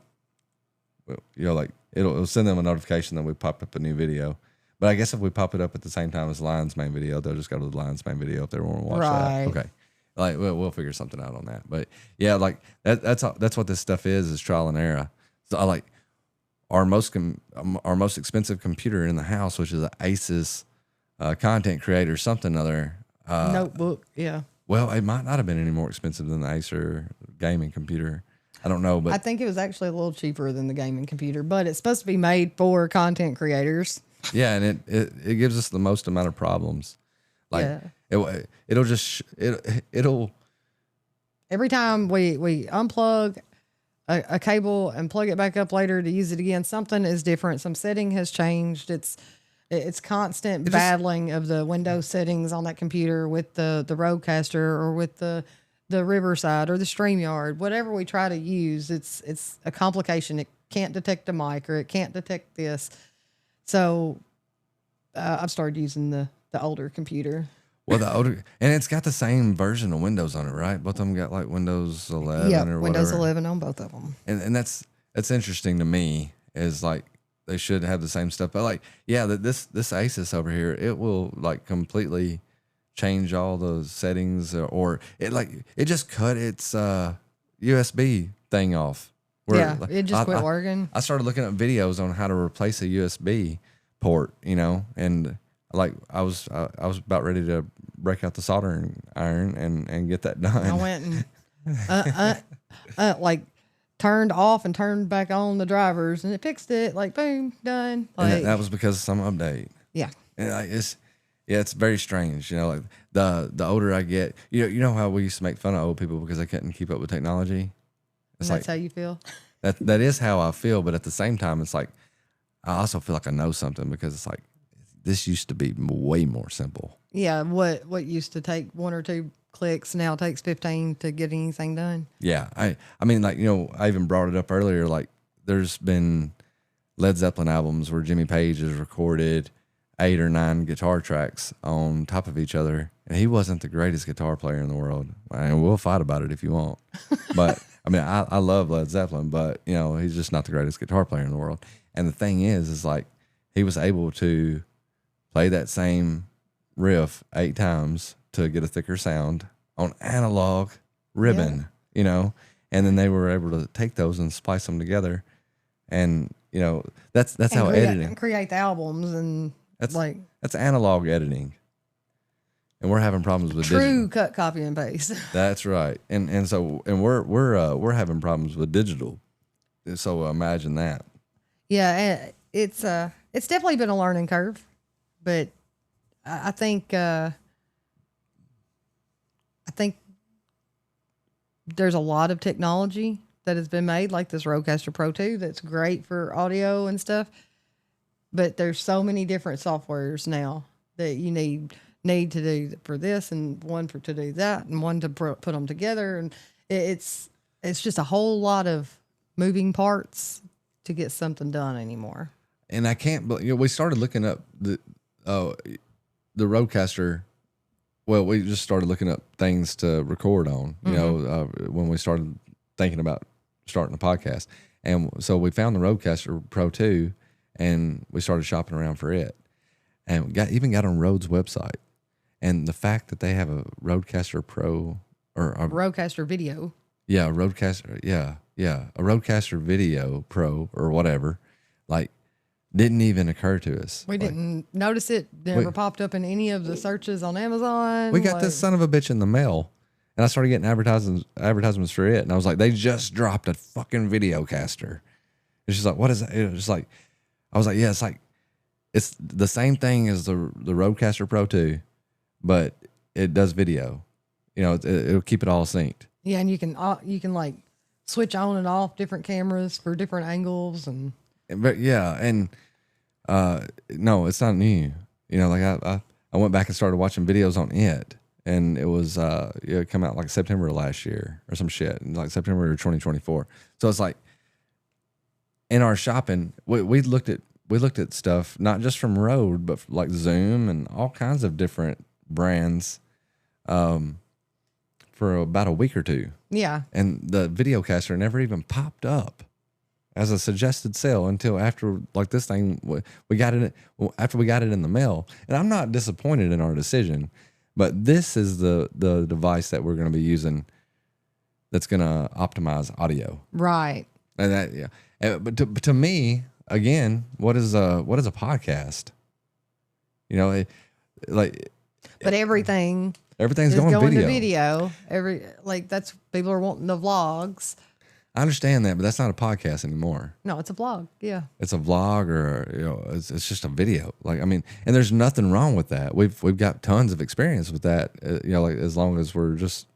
S1: like it'll send them a notification that we popped up a new video. But I guess if we pop it up at the same time as Lion's main video, they'll just go to the Lion's main video if they want to watch that. Okay, like we'll figure something out on that. But yeah, like that's what this stuff is trial and error. So I like our most expensive computer in the house, which is an Asus content creator something other
S2: notebook. Yeah.
S1: Well, it might not have been any more expensive than the Acer gaming computer. I don't know, but
S2: I think it was actually a little cheaper than the gaming computer, but it's supposed to be made for content creators.
S1: Yeah, and it gives us the most amount of problems. Like it'll
S2: every time we unplug a cable and plug it back up later to use it again, something is different. Some setting has changed. It's constant battling of the Windows settings on that computer with the Rodecaster or with the Riverside or the StreamYard. Whatever we try to use, it's a complication. It can't detect a mic, or it can't detect this. So I've started using the older computer.
S1: Well, the older, and it's got the same version of Windows on it, right? Both of them got like Windows 11
S2: or
S1: whatever.
S2: Windows 11 on both of them.
S1: And that's interesting to me, is like they should have the same stuff. But like, yeah, this Asus over here, it will like completely change all those settings, or it just cut its USB thing off.
S2: It just quit working.
S1: I started looking at videos on how to replace a USB port, and like I was about ready to break out the soldering iron and get that done.
S2: I went and like turned off and turned back on the drivers, and it fixed it. Like, boom, done. Like,
S1: And that was because of some update.
S2: yeah.
S1: And it's very strange. You know, like the older I get, you know how we used to make fun of old people because they couldn't keep up with technology. It's
S2: That's
S1: like
S2: how you feel.
S1: that is how I feel. But at the same time, it's like I also feel like I know something because it's like this used to be way more simple.
S2: Yeah. What used to take 1 or 2 clicks now takes 15 to get anything done.
S1: Yeah, I mean, like, I even brought it up earlier. Like, there's been Led Zeppelin albums where Jimmy Page has recorded 8 or 9 guitar tracks on top of each other, and he wasn't the greatest guitar player in the world. And we'll fight about it if you want, but I mean, I love Led Zeppelin, but he's just not the greatest guitar player in the world. And the thing is like he was able to play that same riff 8 times to get a thicker sound on analog ribbon, and then they were able to take those and splice them together. And, that's how editing.
S2: Create the albums and
S1: that's analog editing. And we're having problems with
S2: true
S1: digital.
S2: cut, copy, and paste.
S1: That's right. And we're having problems with digital. So imagine that.
S2: Yeah, it's definitely been a learning curve, but I think there's a lot of technology that has been made, like this Rodecaster Pro 2, that's great for audio and stuff. But there's so many different softwares now that you need to do for this, and one to do that, and one to put them together, and it's just a whole lot of moving parts to get something done anymore.
S1: And I can't, but we started looking up the Rodecaster. Well, we just started looking up things to record on, when we started thinking about starting a podcast. And so we found the Rodecaster Pro 2 and we started shopping around for it. And even got on Rode's website. And the fact that they have a Rodecaster Pro or a
S2: Rodecaster Video.
S1: Yeah, Rodecaster. Yeah. A Rodecaster Video Pro or whatever, like, didn't even occur to us.
S2: We didn't notice it. Never popped up in any of the searches on Amazon.
S1: We got this son of a bitch in the mail, and I started getting advertisements for it, and I was like, they just dropped a fucking Videocaster. And she's like, what is that? It was like, I was like, yeah, it's the same thing as the Rodecaster Pro 2, but it does video. It'll keep it all synced.
S2: Yeah, and you can like switch on and off different cameras for different angles and.
S1: But yeah, and no, it's not new. Like I went back and started watching videos on it, and it was it come out like September of last year or some shit, like September of 2024. So it's like in our shopping, we looked at stuff not just from Rode, but like Zoom and all kinds of different brands, for about a week or two.
S2: Yeah, and
S1: the Videocaster never even popped up as a suggested sale until after, like, this thing, we got it after we got it in the mail. And I'm not disappointed in our decision, but this is the device that we're going to be using that's going to optimize audio.
S2: Right.
S1: And that, yeah. But to me, again, what is a podcast?
S2: But everything's
S1: going
S2: video. That's people are wanting the vlogs.
S1: I understand that, but that's not a podcast anymore.
S2: No, it's a vlog. Yeah,
S1: it's a vlog, or it's just a video. Like, I mean, and there's nothing wrong with that. We've got tons of experience with that. Like, as long as we're just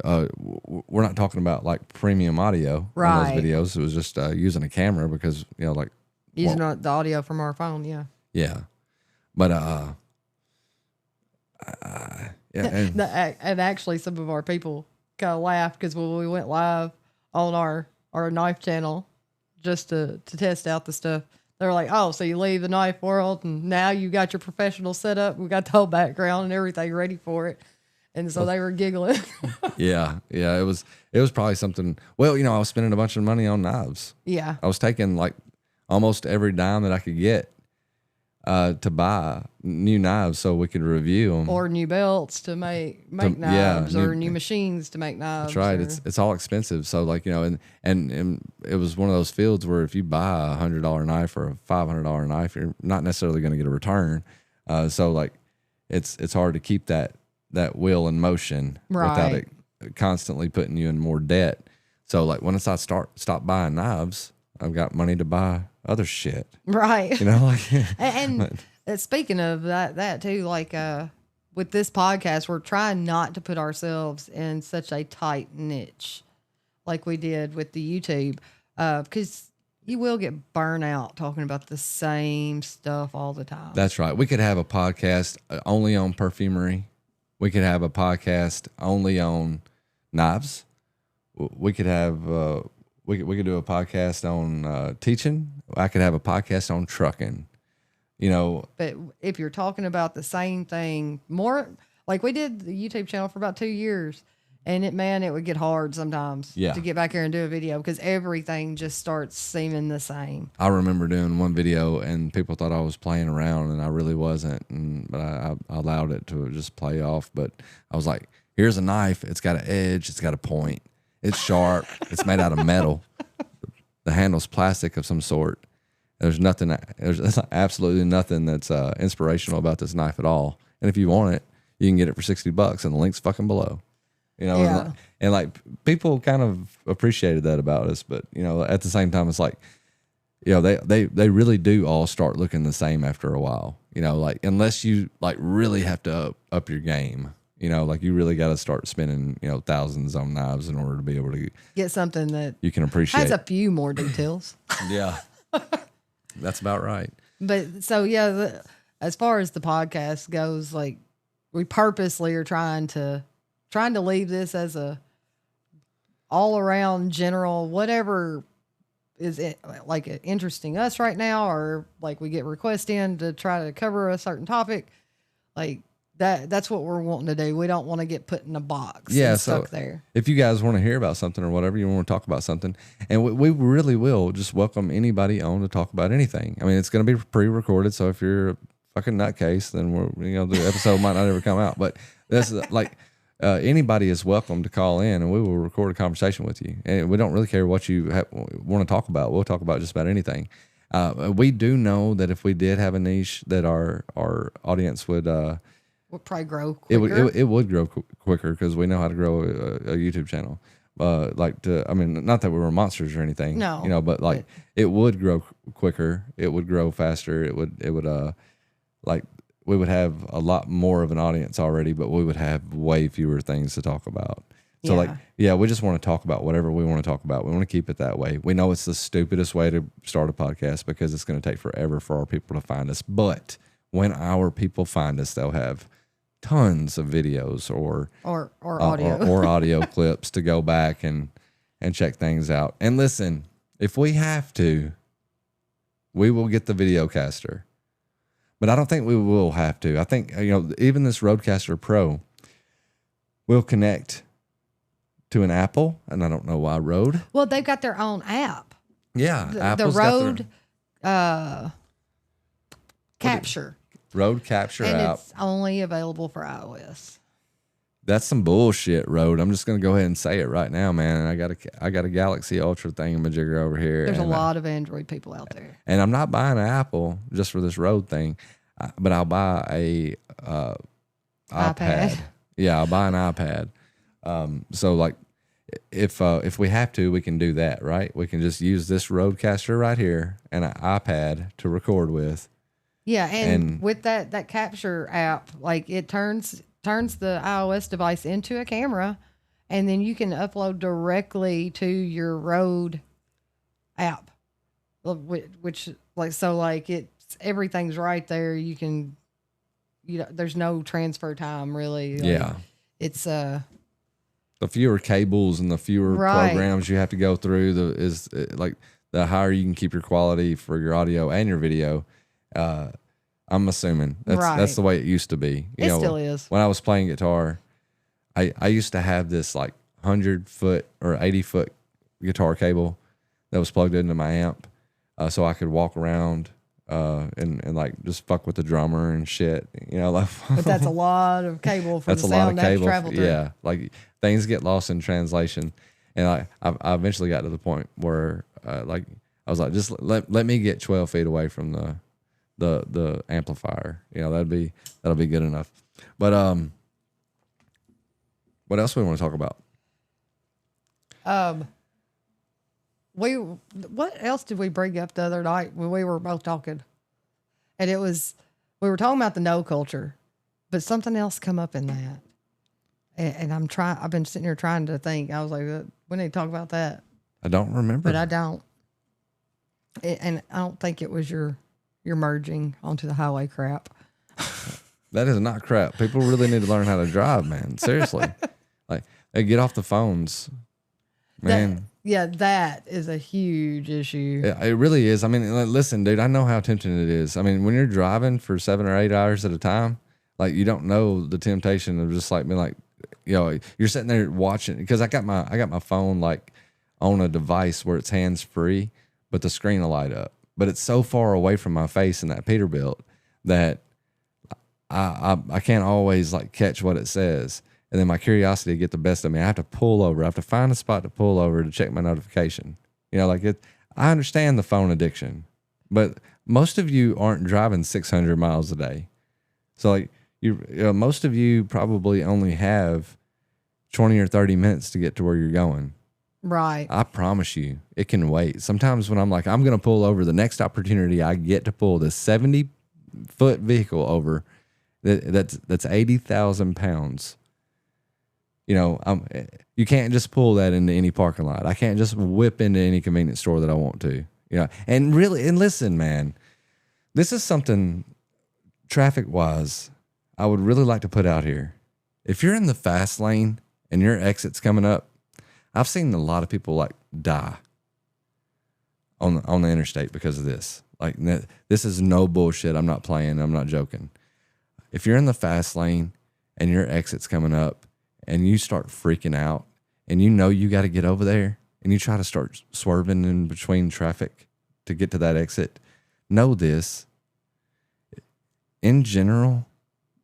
S1: we're not talking about like premium audio on those videos. It was just using a camera because like
S2: using the audio from our phone. Yeah.
S1: Yeah, but yeah,
S2: and actually, some of our people kind of laughed because when we went live on our knife channel just to test out the stuff, they were like, oh, so you leave the knife world and now you got your professional setup. We got the whole background and everything ready for it. And so they were giggling.
S1: Yeah. It was probably something. Well, I was spending a bunch of money on knives.
S2: Yeah.
S1: I was taking like almost every dime that I could get to buy new knives so we could review them,
S2: or new belts to make knives, or new machines to make knives.
S1: That's right. It's all expensive. So like, and it was one of those fields where if you buy $100 knife or a $500 knife, you're not necessarily going to get a return. So like, it's hard to keep that wheel in motion without it constantly putting you in more debt. So like once I stop buying knives, I've got money to buy other shit.
S2: Right.
S1: You know, like
S2: And speaking of that too, like with this podcast, we're trying not to put ourselves in such a tight niche like we did with the YouTube, because you will get burnout talking about the same stuff all the time.
S1: That's right. We could have a podcast only on perfumery. We could have a podcast only on knives. We could have we could do a podcast on teaching. I could have a podcast on trucking. You know,
S2: but if you're talking about the same thing more, like we did the YouTube channel for about 2 years, and it would get hard sometimes to get back here and do a video because everything just starts seeming the same.
S1: I remember doing one video and people thought I was playing around, and I really wasn't. But I allowed it to just play off. But I was like, here's a knife. It's got an edge. It's got a point. It's sharp. It's made out of metal. The handle's plastic of some sort. There's absolutely nothing that's inspirational about this knife at all. And if you want it, you can get it for $60, and the link's fucking below. You know,
S2: yeah.
S1: and like people kind of appreciated that about us, but you know, at the same time, it's like, you know, they really do all start looking the same after a while. You know, like unless you like really have to up your game. You know, like you really got to start spending, you know, thousands on knives in order to be able to
S2: get something that
S1: you can appreciate.
S2: Has a few more details.
S1: Yeah. That's about right.
S2: But so, yeah, as far as the podcast goes, like we purposely are trying to leave this as a all around general, whatever is it, like interesting us right now, or like we get requests in to try to cover a certain topic. Like that's what we're wanting to do. We don't want to get put in a box.
S1: Yeah.
S2: And
S1: So
S2: stuck there.
S1: if you guys want to hear about something or whatever, you want to talk about something, and we really will just welcome anybody on to talk about anything. I mean, it's going to be pre-recorded. So if you're a fucking nutcase, then the episode might not ever come out, but that's like, anybody is welcome to call in, and we will record a conversation with you. And we don't really care what you want to talk about. We'll talk about just about anything. We do know that if we did have a niche, that our audience would
S2: probably grow quicker.
S1: It would grow quicker because we know how to grow a YouTube channel. I mean, not that we were monsters or anything.
S2: No,
S1: you know, but like it would grow quicker. It would grow faster. It would like. We would have a lot more of an audience already, but we would have way fewer things to talk about. So we just want to talk about whatever we want to talk about. We want to keep it that way. We know it's the stupidest way to start a podcast because it's going to take forever for our people to find us. But when our people find us, they'll have tons of videos or
S2: audio
S1: or audio clips to go back and check things out. And listen, if we have to, we will get the Videocaster. But I don't think we will have to. I think, even this Rodecaster Pro will connect to an Apple, and I don't know why Rode.
S2: Well, they've got their own app.
S1: Yeah,
S2: the Rode Capture.
S1: Rode Capture
S2: and
S1: app.
S2: It's only available for iOS.
S1: That's some bullshit, Rode. I'm just gonna go ahead and say it right now, man. I got a Galaxy Ultra thingamajigger over here.
S2: There's a lot of Android people out there.
S1: And I'm not buying an Apple just for this Rode thing, but I'll buy a iPad. Yeah, I'll buy an iPad. So like, if we have to, we can do that, right? We can just use this Rodecaster right here and an iPad to record with.
S2: Yeah, and with that Capture app, like it turns the iOS device into a camera, and then you can upload directly to your Rode app, which everything's right there. You can, there's no transfer time really.
S1: Yeah,
S2: it's
S1: the fewer cables and the fewer programs you have to go through. The higher you can keep your quality for your audio and your video. I'm assuming that's the way it used to be.
S2: It still is.
S1: When I was playing guitar, I used to have this like 100-foot or 80-foot guitar cable that was plugged into my amp, so I could walk around and like just fuck with the drummer and shit.
S2: But that's a lot of cable for the sound to travel through.
S1: Yeah, like things get lost in translation, and I eventually got to the point where I was like, just let me get 12 feet away from the amplifier. That'll be good enough. But what else we want to talk about?
S2: what else did we bring up the other night when we were both talking? And we were talking about the no culture, but something else come up in that. And I've been sitting here trying to think. I was like, we need to talk about that.
S1: I don't remember.
S2: But I don't. And I don't think it was your merging onto the highway crap.
S1: That is not crap. People really need to learn how to drive, man. Seriously. Like, they get off the phones. Man.
S2: That is a huge issue.
S1: It really is. I mean, listen, dude, I know how tempting it is. I mean, when you're driving for 7 or 8 hours at a time, like, you don't know the temptation of just like being like, you're sitting there watching, because I got my phone like on a device where it's hands free, but the screen will light up. But it's so far away from my face in that Peterbilt that I can't always like catch what it says. And then my curiosity get the best of me. I have to pull over. I have to find a spot to pull over to check my notification. I understand the phone addiction, but most of you aren't driving 600 miles a day. So like most of you probably only have 20 or 30 minutes to get to where you're going.
S2: Right.
S1: I promise you, it can wait. Sometimes when I'm like, I'm going to pull over, the next opportunity I get to pull this 70-foot vehicle over, that's 80,000 pounds. You can't just pull that into any parking lot. I can't just whip into any convenience store that I want to. And listen, man, this is something traffic-wise I would really like to put out here. If you're in the fast lane and your exit's coming up, I've seen a lot of people like die on the interstate because of this. Like, this is no bullshit. I'm not playing. I'm not joking. If you're in the fast lane and your exit's coming up and you start freaking out and you got to get over there and you try to start swerving in between traffic to get to that exit, know this. In general,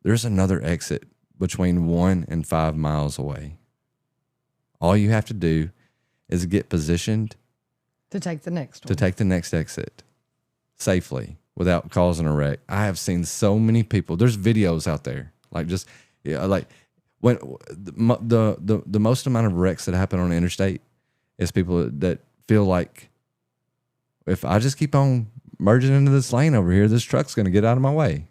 S1: there's another exit between 1 and 5 miles away. All you have to do is get positioned
S2: to take the next one.
S1: To take the next exit safely without causing a wreck. I have seen so many people. There's videos out there, like when the most amount of wrecks that happen on the interstate is people that feel like, if I just keep on merging into this lane over here, this truck's going to get out of my way.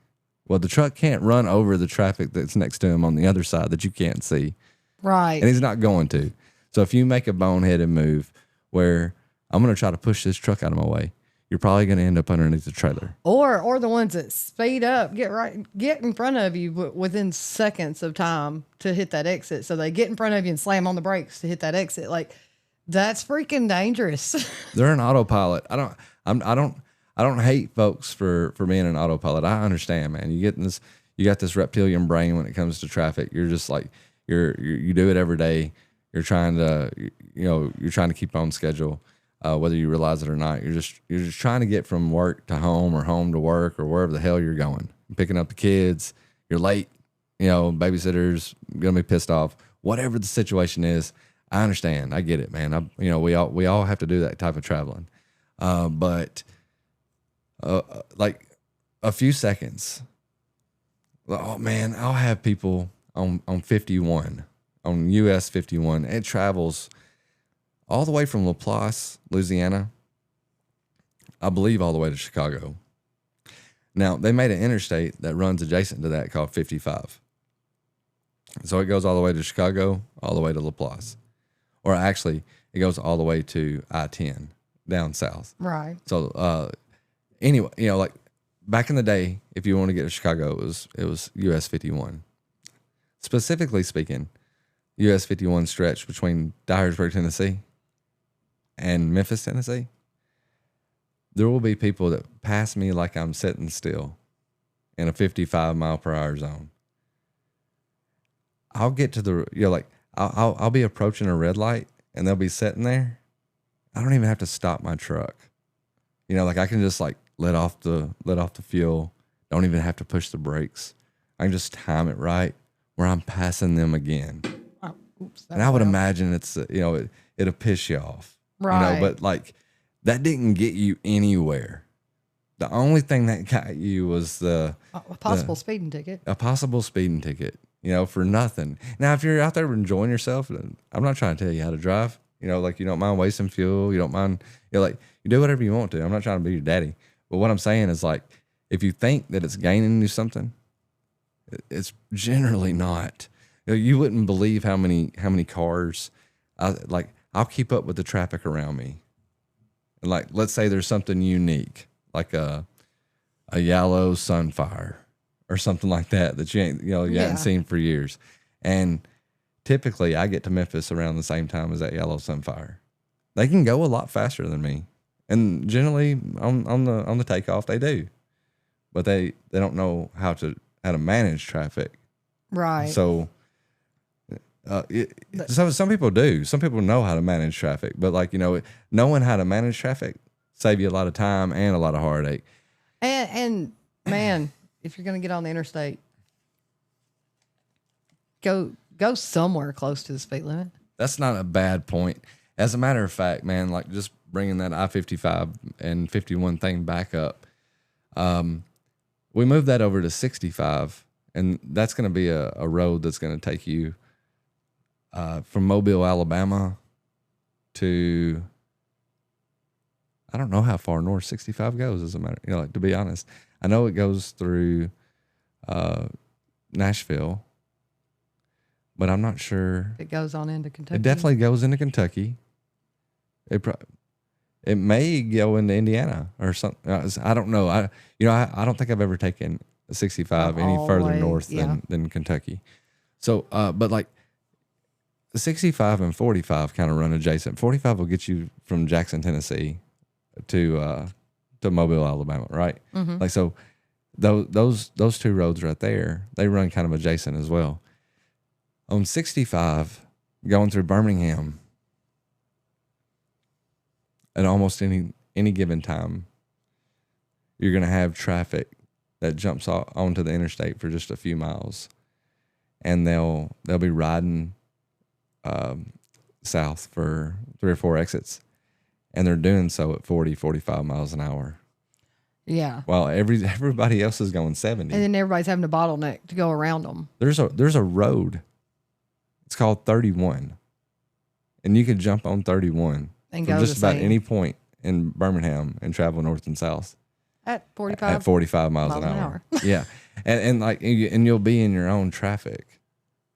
S1: Well, the truck can't run over the traffic that's next to him on the other side that you can't see.
S2: Right.
S1: And he's not going to. So if you make a boneheaded move where I'm going to try to push this truck out of my way, you're probably going to end up underneath the trailer.
S2: Or the ones that speed up, get in front of you within seconds of time to hit that exit. So they get in front of you and slam on the brakes to hit that exit. Like, that's freaking dangerous.
S1: They're an autopilot. I don't hate folks for being an autopilot. I understand, man. You got this reptilian brain when it comes to traffic. You're just like, you do it every day. You're trying to keep on schedule, whether you realize it or not. You're just trying to get from work to home or home to work or wherever the hell you're going. You're picking up the kids. You're late. Babysitter's gonna be pissed off. Whatever the situation is, I understand. I get it, man. We all have to do that type of traveling, but like a few seconds. Oh man, I'll have people on 51, on US 51. It travels all the way from Laplace, Louisiana, I believe all the way to Chicago. Now, they made an interstate that runs adjacent to that called 55. So it goes all the way to Chicago, all the way to Laplace. Or actually, it goes all the way to I-10 down south.
S2: Right.
S1: So anyway, like back in the day, if you want to get to Chicago, it was US 51. Specifically speaking, US 51 stretch between Dyersburg, Tennessee and Memphis, Tennessee. There will be people that pass me like I'm sitting still in a 55 mile per hour zone. I'll get to I'll be approaching a red light and they'll be sitting there. I don't even have to stop my truck. I can just like let off the fuel. Don't even have to push the brakes. I can just time it right where I'm passing them again.
S2: Oh, oops,
S1: and I would imagine it's it'll piss you off.
S2: Right.
S1: But like that didn't get you anywhere. The only thing that got you was a
S2: possible speeding ticket.
S1: A possible speeding ticket, for nothing. Now, if you're out there enjoying yourself, I'm not trying to tell you how to drive. You know, like you don't mind wasting fuel. You don't mind, like you do whatever you want to. I'm not trying to be your daddy. But what I'm saying is like, if you think that it's gaining you something, it's generally not. You wouldn't believe how many cars, I'll keep up with the traffic around me. And like, let's say there's something unique, like a yellow Sunfire or something like that you ain't, you hadn't seen for years. And typically I get to Memphis around the same time as that yellow Sunfire. They can go a lot faster than me. And generally on the takeoff they do. But they don't know how to manage traffic.
S2: Right.
S1: So some people do. Some people know how to manage traffic, but like, knowing how to manage traffic save you a lot of time and a lot of heartache.
S2: And man, if you're going to get on the interstate, go somewhere close to the speed limit.
S1: That's not a bad point. As a matter of fact, man, like just bringing that I-55 and 51 thing back up, we moved that over to 65, and that's going to be a road that's going to take you from Mobile, Alabama to, I don't know how far north 65 goes, as a matter, like, to be honest. I know it goes through Nashville, but I'm not sure.
S2: It goes on into Kentucky.
S1: It definitely goes into Kentucky. It may go into Indiana or something. I don't know. I don't think I've ever taken 65 any further north than Kentucky. So, but like 65 and 45 kind of run adjacent. 45 will get you from Jackson, Tennessee to Mobile, Alabama, right? Mm-hmm. Like, so those two roads right there, they run kind of adjacent as well. On 65, going through Birmingham, at almost any given time, you're going to have traffic that jumps onto the interstate for just a few miles, and they'll be riding south for 3 or 4 exits, and they're doing so at 40, 45 miles an hour.
S2: Yeah.
S1: While everybody else is going 70.
S2: And then everybody's having a bottleneck to go around them.
S1: There's a road. It's called 31, and you can jump on 31
S2: and
S1: from
S2: go
S1: just about any point in Birmingham and travel north and south
S2: at 45
S1: miles an hour. Yeah, and like and you'll be in your own traffic,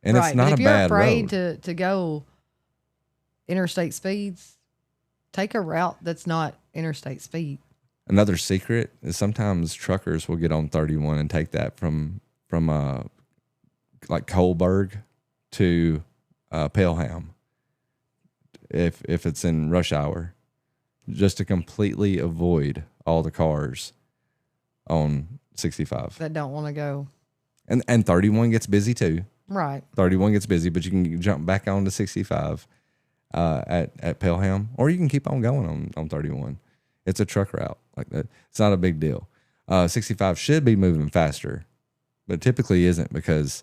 S1: and
S2: right.
S1: it's not a bad road.
S2: If you're afraid to go interstate speeds, take a route that's not interstate speed.
S1: Another secret is sometimes truckers will get on 31 and take that from like Coalburg to Pelham if it's in rush hour, just to completely avoid all the cars on 65
S2: that don't want to go.
S1: And 31 gets busy too.
S2: Right.
S1: 31 gets busy, but you can jump back onto 65 at Pelham, or you can keep on going on 31. It's a truck route like that. It's not a big deal. 65 should be moving faster, but typically isn't because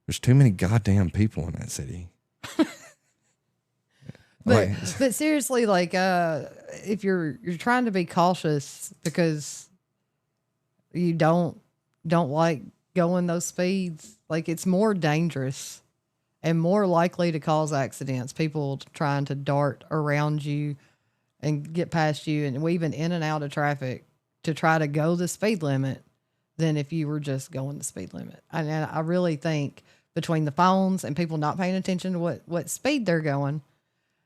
S1: there's too many goddamn people in that city.
S2: But seriously, like if you're trying to be cautious because you don't like going those speeds, like it's more dangerous and more likely to cause accidents. People trying to dart around you and get past you and weaving in and out of traffic to try to go the speed limit than if you were just going the speed limit. And I really think between the phones and people not paying attention to what speed they're going,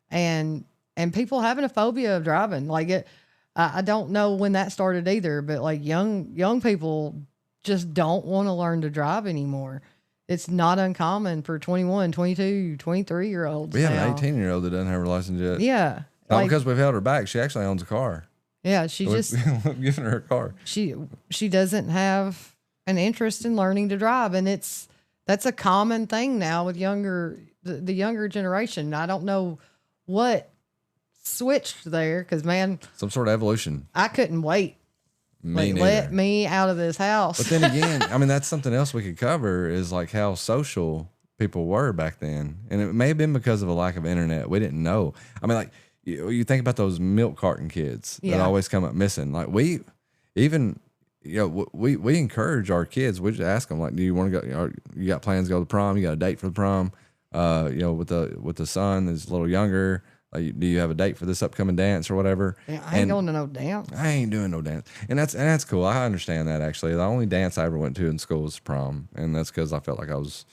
S2: and people having a phobia of driving, like it, I don't know when that started either, but like young people just don't want to learn to drive anymore. It's not uncommon for 21, 22, 23-year-olds.
S1: We have an 18-year-old that doesn't have her license yet.
S2: Yeah.
S1: Not because we've held her back. She actually owns a car.
S2: Yeah,
S1: we've given her a car.
S2: She doesn't have an interest in learning to drive, and that's a common thing now with the younger generation. I don't know what switched there because, man,
S1: some sort of evolution.
S2: I couldn't wait. Let me out of this house.
S1: But then again, I mean, that's something else we could cover is like how social people were back then. And it may have been because of a lack of internet. We didn't know. I mean, like, you think about those milk carton kids that always come up missing. Like we encourage our kids. We just ask them, like, do you want to go? You got plans to go to the prom? You got a date for the prom? With the son that's a little younger. Like, do you have a date for this upcoming dance or whatever?
S2: Yeah, I ain't going to no dance.
S1: I ain't doing no dance. And that's cool. I understand that, actually. The only dance I ever went to in school was prom. And that's because I felt like I was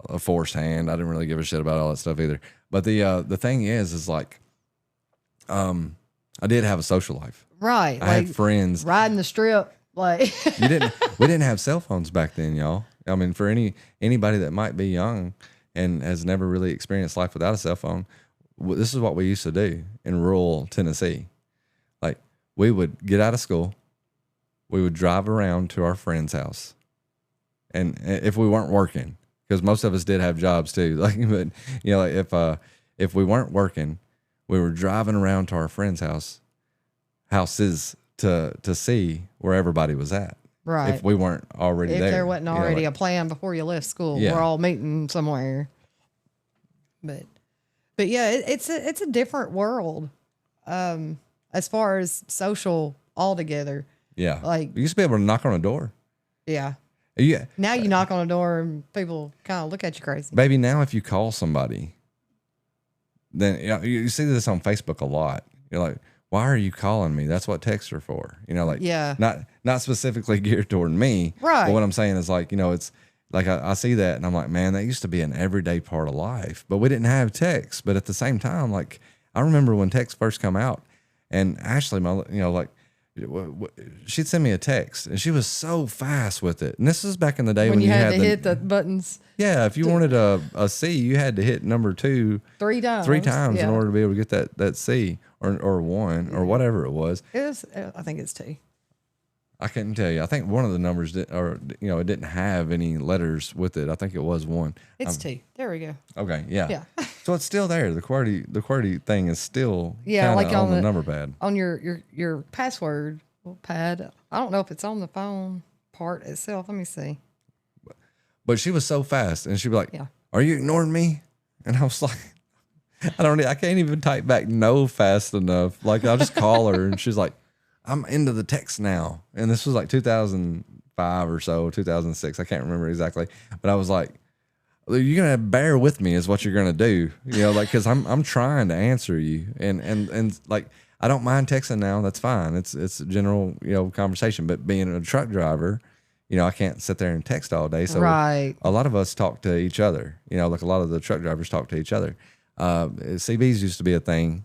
S1: a forced hand. I didn't really give a shit about all that stuff either. But the thing is like, I did have a social life.
S2: Right.
S1: I had friends.
S2: Riding the strip. Like
S1: we didn't have cell phones back then, y'all. I mean, for anybody that might be young and has never really experienced life without a cell phone, this is what we used to do in rural Tennessee. Like, we would get out of school, we would drive around to our friend's house, and if we weren't working, because most of us did have jobs too. Like, but like if we weren't working, we were driving around to our friends' houses to see where everybody was at.
S2: right.
S1: If we weren't already
S2: if
S1: there.
S2: there wasn't already
S1: like,
S2: a plan before you left school,
S1: Yeah.
S2: we're all meeting somewhere. But yeah, it's a different world, as far as social altogether.
S1: yeah.
S2: Like,
S1: you used to be able to knock on a door.
S2: yeah.
S1: Yeah.
S2: Now you knock on a door and people kind of look at you crazy.
S1: Baby, now if you call somebody, then you see this on Facebook a lot. You're like, why are you calling me? That's what texts are for. Like,
S2: Yeah.
S1: not specifically geared toward me.
S2: Right.
S1: But what I'm saying is, like, it's like I see that and I'm like, man, that used to be an everyday part of life. But we didn't have text. But at the same time, like, I remember when text first come out, and Ashley, like, she'd send me a text and she was so fast with it. And this is back in the day when
S2: you had to hit the buttons.
S1: Yeah, if you wanted a C, you had to hit number 2
S2: three times
S1: in
S2: Yeah.
S1: order to be able to get that C or 1 or whatever it was.
S2: It was, I think it's 2.
S1: I couldn't tell you. I think one of the numbers it didn't have any letters with it. I think it was 1.
S2: It's 2. There we go.
S1: Okay, yeah.
S2: Yeah.
S1: So it's still there. The QWERTY thing is still
S2: Yeah,
S1: kinda
S2: like
S1: on the number pad.
S2: On your password pad. I don't know if it's on the phone part itself. Let me see.
S1: But she was so fast, and she'd be like,
S2: Yeah.
S1: "Are you ignoring me?" And I was like, I can't even type back no fast enough. Like, I'll just call her, and she's like, "I'm into the text now." And this was like 2005 or so, 2006. I can't remember exactly, but I was like, "You're gonna bear with me, is what you're gonna do." Like, because I'm trying to answer you, and like, I don't mind texting now. That's fine. It's a general conversation. But being a truck driver, I can't sit there and text all day. So
S2: Right.
S1: a lot of us talk to each other. Like, a lot of the truck drivers talk to each other. CBs used to be a thing.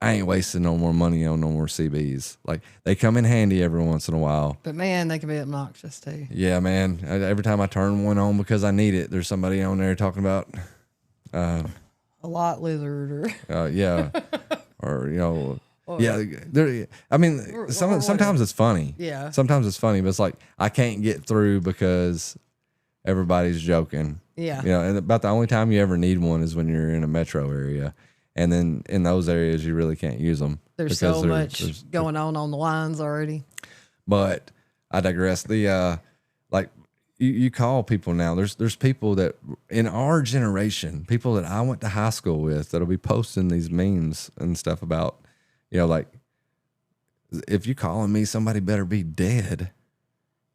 S1: I ain't wasting no more money on no more CBs. Like, they come in handy every once in a while.
S2: But man, they can be obnoxious too.
S1: Yeah, man. Every time I turn one on because I need it, there's somebody on there talking about,
S2: A lot lizard or
S1: yeah, or yeah. I mean, sometimes it's funny.
S2: Yeah.
S1: Sometimes it's funny, but it's like I can't get through because everybody's joking.
S2: Yeah.
S1: And about the only time you ever need one is when you're in a metro area. And then in those areas, you really can't use them.
S2: There's so much going on the lines already.
S1: But I digress. Like, you call people now. There's people that in our generation, people that I went to high school with, that'll be posting these memes and stuff about, like, if you calling me, somebody better be dead.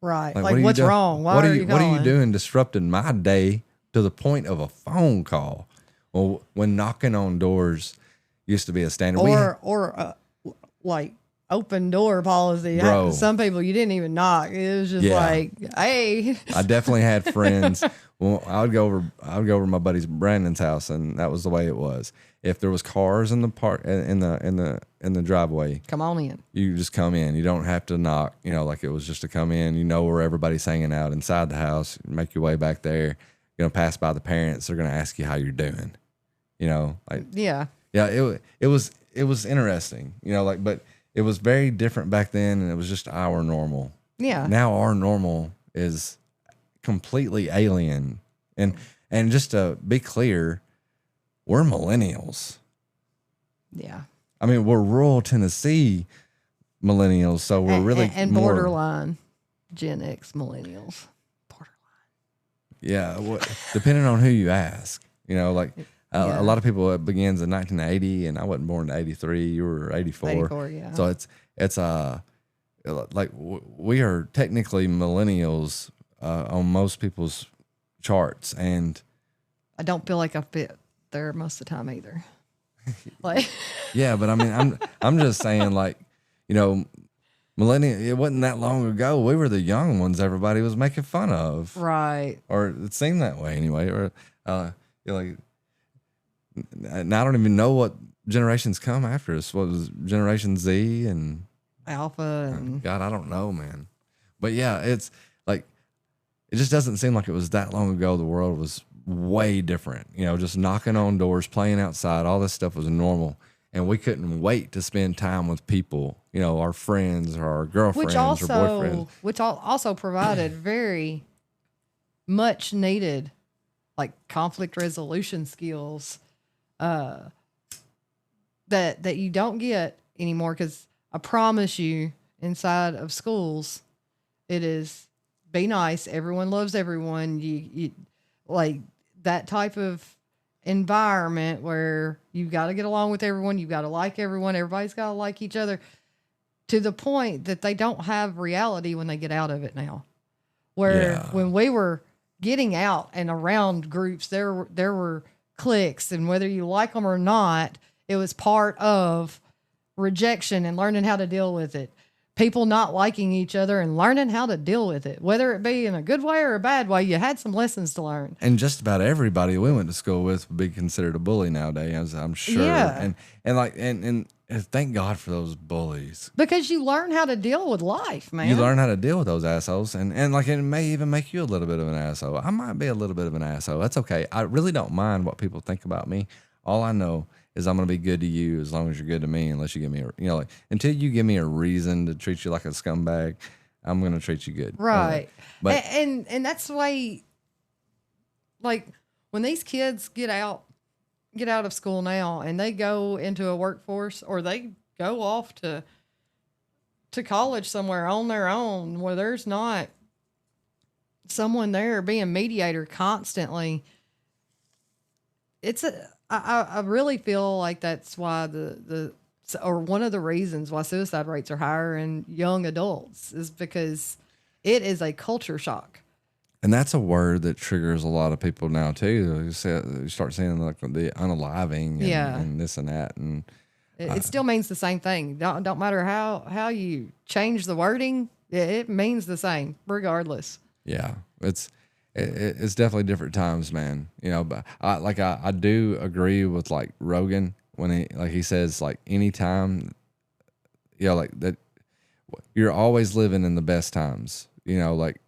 S2: Right.
S1: Like,
S2: Like, what's wrong? Why are you
S1: What are you
S2: calling?
S1: doing disrupting my day to the point of a phone call? Well, when knocking on doors used to be a standard.
S2: Like open door policy.
S1: Bro.
S2: Some people you didn't even knock. It was just
S1: Yeah.
S2: like, hey.
S1: I definitely had friends. Well, I would go over my buddy's Brandon's house, and that was the way it was. If there was cars in the the driveway,
S2: Come on in.
S1: you just come in. You don't have to knock. Like, it was just to come in. Where everybody's hanging out inside the house. Make your way back there. Pass by the parents. They're gonna ask you how you're doing. Like,
S2: Yeah.
S1: it was interesting. But it was very different back then, and it was just our normal.
S2: Yeah.
S1: Now our normal is completely alien. And just to be clear, we're millennials.
S2: Yeah.
S1: I mean, we're rural Tennessee millennials, so we're really
S2: and
S1: more,
S2: borderline Gen X millennials. Borderline.
S1: yeah. Depending on who you ask, like
S2: Yeah.
S1: a lot of people, it begins in 1980, and I wasn't born in 83. You were 84.
S2: 84, yeah.
S1: So it's like we are technically millennials on most people's charts, and
S2: I don't feel like I fit there most of the time either. Like,
S1: Yeah, but I mean, I'm just saying, like, you know, millennial. It wasn't that long ago. We were the young ones. Everybody was making fun of,
S2: right.
S1: or it seemed that way anyway. Or, you know, like, and I don't even know what generations come after us. What was Generation Z and
S2: Alpha and
S1: God, I don't know, man. But yeah, it's like it just doesn't seem like it was that long ago. The world was way different. You know, just knocking on doors, playing outside, all this stuff was normal, and we couldn't wait to spend time with people. You know, our friends or our girlfriends or boyfriends.
S2: which also provided very much needed like conflict resolution skills that you don't get anymore, because I promise you, inside of schools, it is be nice. Everyone loves everyone. You like that type of environment where you've got to get along with everyone. You've got to like everyone. Everybody's got to like each other, to the point that they don't have reality when they get out of it now. Where when we were getting out and around groups, there were cliques, and whether you like them or not, it was part of rejection and learning how to deal with it. People not liking each other and learning how to deal with it, whether it be in a good way or a bad way. You had some lessons to learn.
S1: And just about everybody we went to school with would be considered a bully nowadays, I'm sure.
S2: Yeah.
S1: And thank God for those bullies.
S2: Because you learn how to deal with life, man.
S1: You learn how to deal with those assholes, and like it may even make you a little bit of an asshole. I might be a little bit of an asshole. That's okay. I really don't mind what people think about me. All I know is I'm going to be good to you as long as you're good to me, unless you give me like until you give me a reason to treat you like a scumbag, I'm going to treat you good.
S2: Right.
S1: But
S2: and that's the way, like when these kids get out of school now and they go into a workforce, or they go off to college somewhere on their own where there's not someone there being mediator constantly, I really feel like that's why or one of the reasons why suicide rates are higher in young adults is because it is a culture shock.
S1: And that's a word that triggers a lot of people now too. You start saying like the unaliving and this and that, and
S2: it still means the same thing. Don't matter how you change the wording, it means the same regardless.
S1: Yeah, it's definitely different times, man. You know, but I do agree with like Rogan when he says like anytime, you know, like that you're always living in the best times. You know, like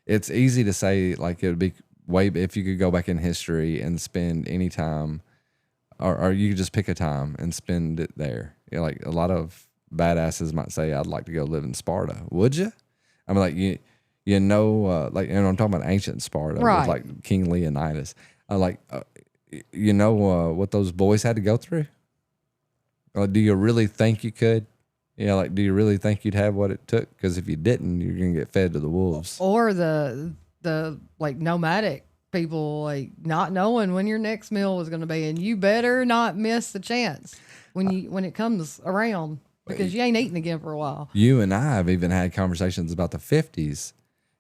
S1: it's easy to say like it would be if you could go back in history and spend any time, or you could just pick a time and spend it there. You know, like a lot of badasses might say, I'd like to go live in Sparta. Would you? I mean, like you know, like, and I'm talking about ancient Sparta,
S2: right,
S1: with like King Leonidas. You know what those boys had to go through? Do you really think you could? You know, like, do you really think you'd have what it took? Because if you didn't, you're gonna get fed to the wolves.
S2: Or the like nomadic people, like not knowing when your next meal was gonna be, and you better not miss the chance when it comes around, because you ain't eating again for a while.
S1: You and I have even had conversations about the 50s.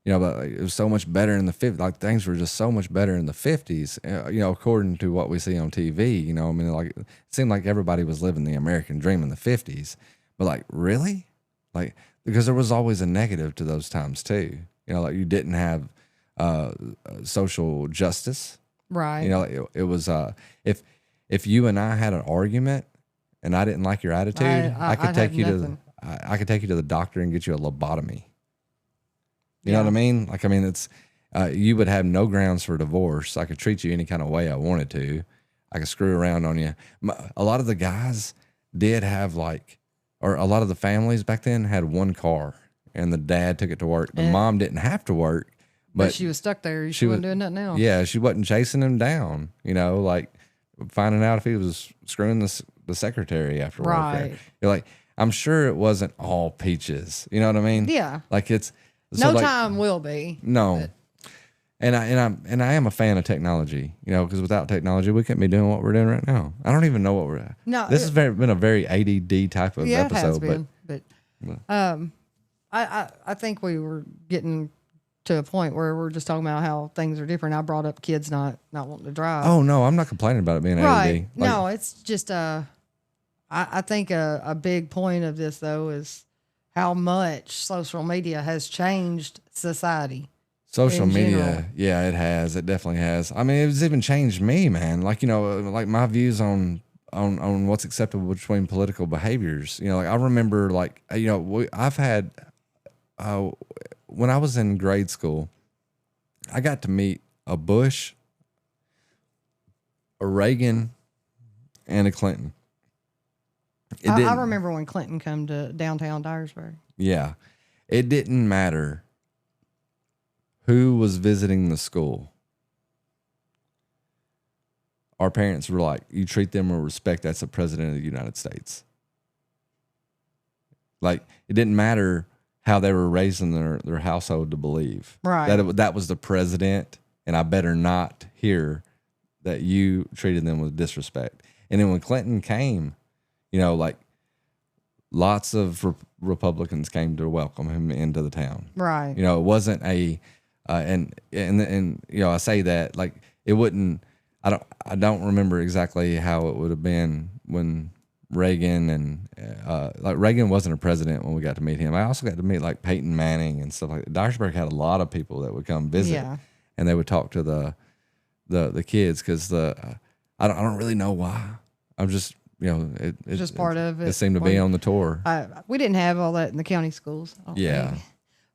S1: You know, but like, it was so much better in the 50s. Like things were just so much better in the 50s. You know, according to what we see on TV. You know, I mean, like it seemed like everybody was living the American dream in the 50s. But like, really? Like, because there was always a negative to those times too. You know, like you didn't have social justice.
S2: Right.
S1: You know, it was if you and I had an argument and I didn't like your attitude, I could take you to the doctor and get you a lobotomy. You know what I mean? Like, I mean, it's you would have no grounds for divorce. I could treat you any kind of way I wanted to. I could screw around on you. A lot of the guys did have or a lot of the families back then had one car, and the dad took it to work. The mom didn't have to work, but
S2: she was stuck there. She wasn't doing nothing else.
S1: Yeah, she wasn't chasing him down. You know, like finding out if he was screwing the secretary after work.
S2: Right.
S1: You're like, I'm sure it wasn't all peaches. You know what I mean?
S2: Yeah.
S1: Like it's.
S2: So no time will be.
S1: No. But. And I am a fan of technology, you know, because without technology, we couldn't be doing what we're doing right now. I don't even know what we're.
S2: No,
S1: this has been a very ADD type of episode,
S2: it has been, but I think we were getting to a point where we're just talking about how things are different. I brought up kids not wanting to drive.
S1: Oh no, I'm not complaining about it being
S2: right.
S1: ADD.
S2: No, it's just I think a big point of this though is how much social media has changed society.
S1: Social
S2: in
S1: media,
S2: general.
S1: yeah, it has. It definitely has. I mean, it's even changed me, man. Like, like my views on what's acceptable between political behaviors. Like I remember, like, I've had when I was in grade school, I got to meet a Bush, a Reagan, and a Clinton.
S2: I remember when Clinton come to downtown Dyersburg.
S1: Yeah, it didn't matter who was visiting the school. Our parents were like, you treat them with respect. That's the president of the United States. Like, it didn't matter how they were raised in their household to believe.
S2: Right.
S1: That was the president, and I better not hear that you treated them with disrespect. And then when Clinton came, like lots of Republicans came to welcome him into the town.
S2: Right.
S1: It wasn't a and I say that like it wouldn't. I don't remember exactly how it would have been when Reagan and like Reagan wasn't a president when we got to meet him. I also got to meet like Peyton Manning and stuff like that. Dyersburg had a lot of people that would come visit, and they would talk to the kids because I don't really know why. I'm just it's
S2: just part of it.
S1: It seemed to be on the tour.
S2: We didn't have all that in the county schools. I don't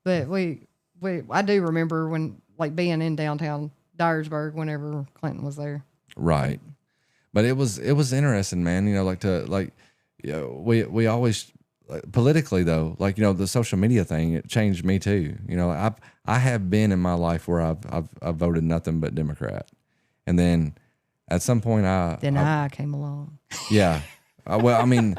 S2: think. But I do remember when like being in downtown Dyersburg whenever Clinton was there.
S1: Right. But it was interesting, man. We always politically though, like the social media thing, it changed me too. I have been in my life where I've voted nothing but Democrat, and then at some point I
S2: came along.
S1: Yeah, well, I mean,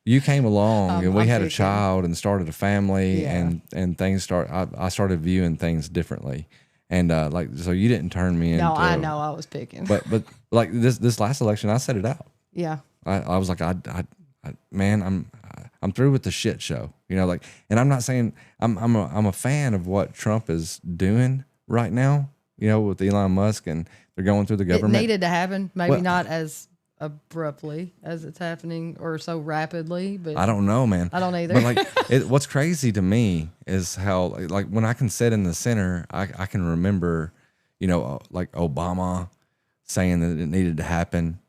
S1: you came along and we had a
S2: kidding.
S1: child and started a family, and things I started viewing things differently. And so you didn't turn me into.
S2: No, I know I was picking.
S1: But like this last election, I set it out.
S2: Yeah.
S1: I was like, man, I'm through with the shit show. And I'm not saying I'm a fan of what Trump is doing right now. With Elon Musk, and they're going through the government.
S2: It needed to happen, maybe not as abruptly as it's happening or so rapidly, but
S1: I don't know, man.
S2: I don't either.
S1: But like, what's crazy to me is how like when I can sit in the center, I can remember, like Obama saying that it needed to happen,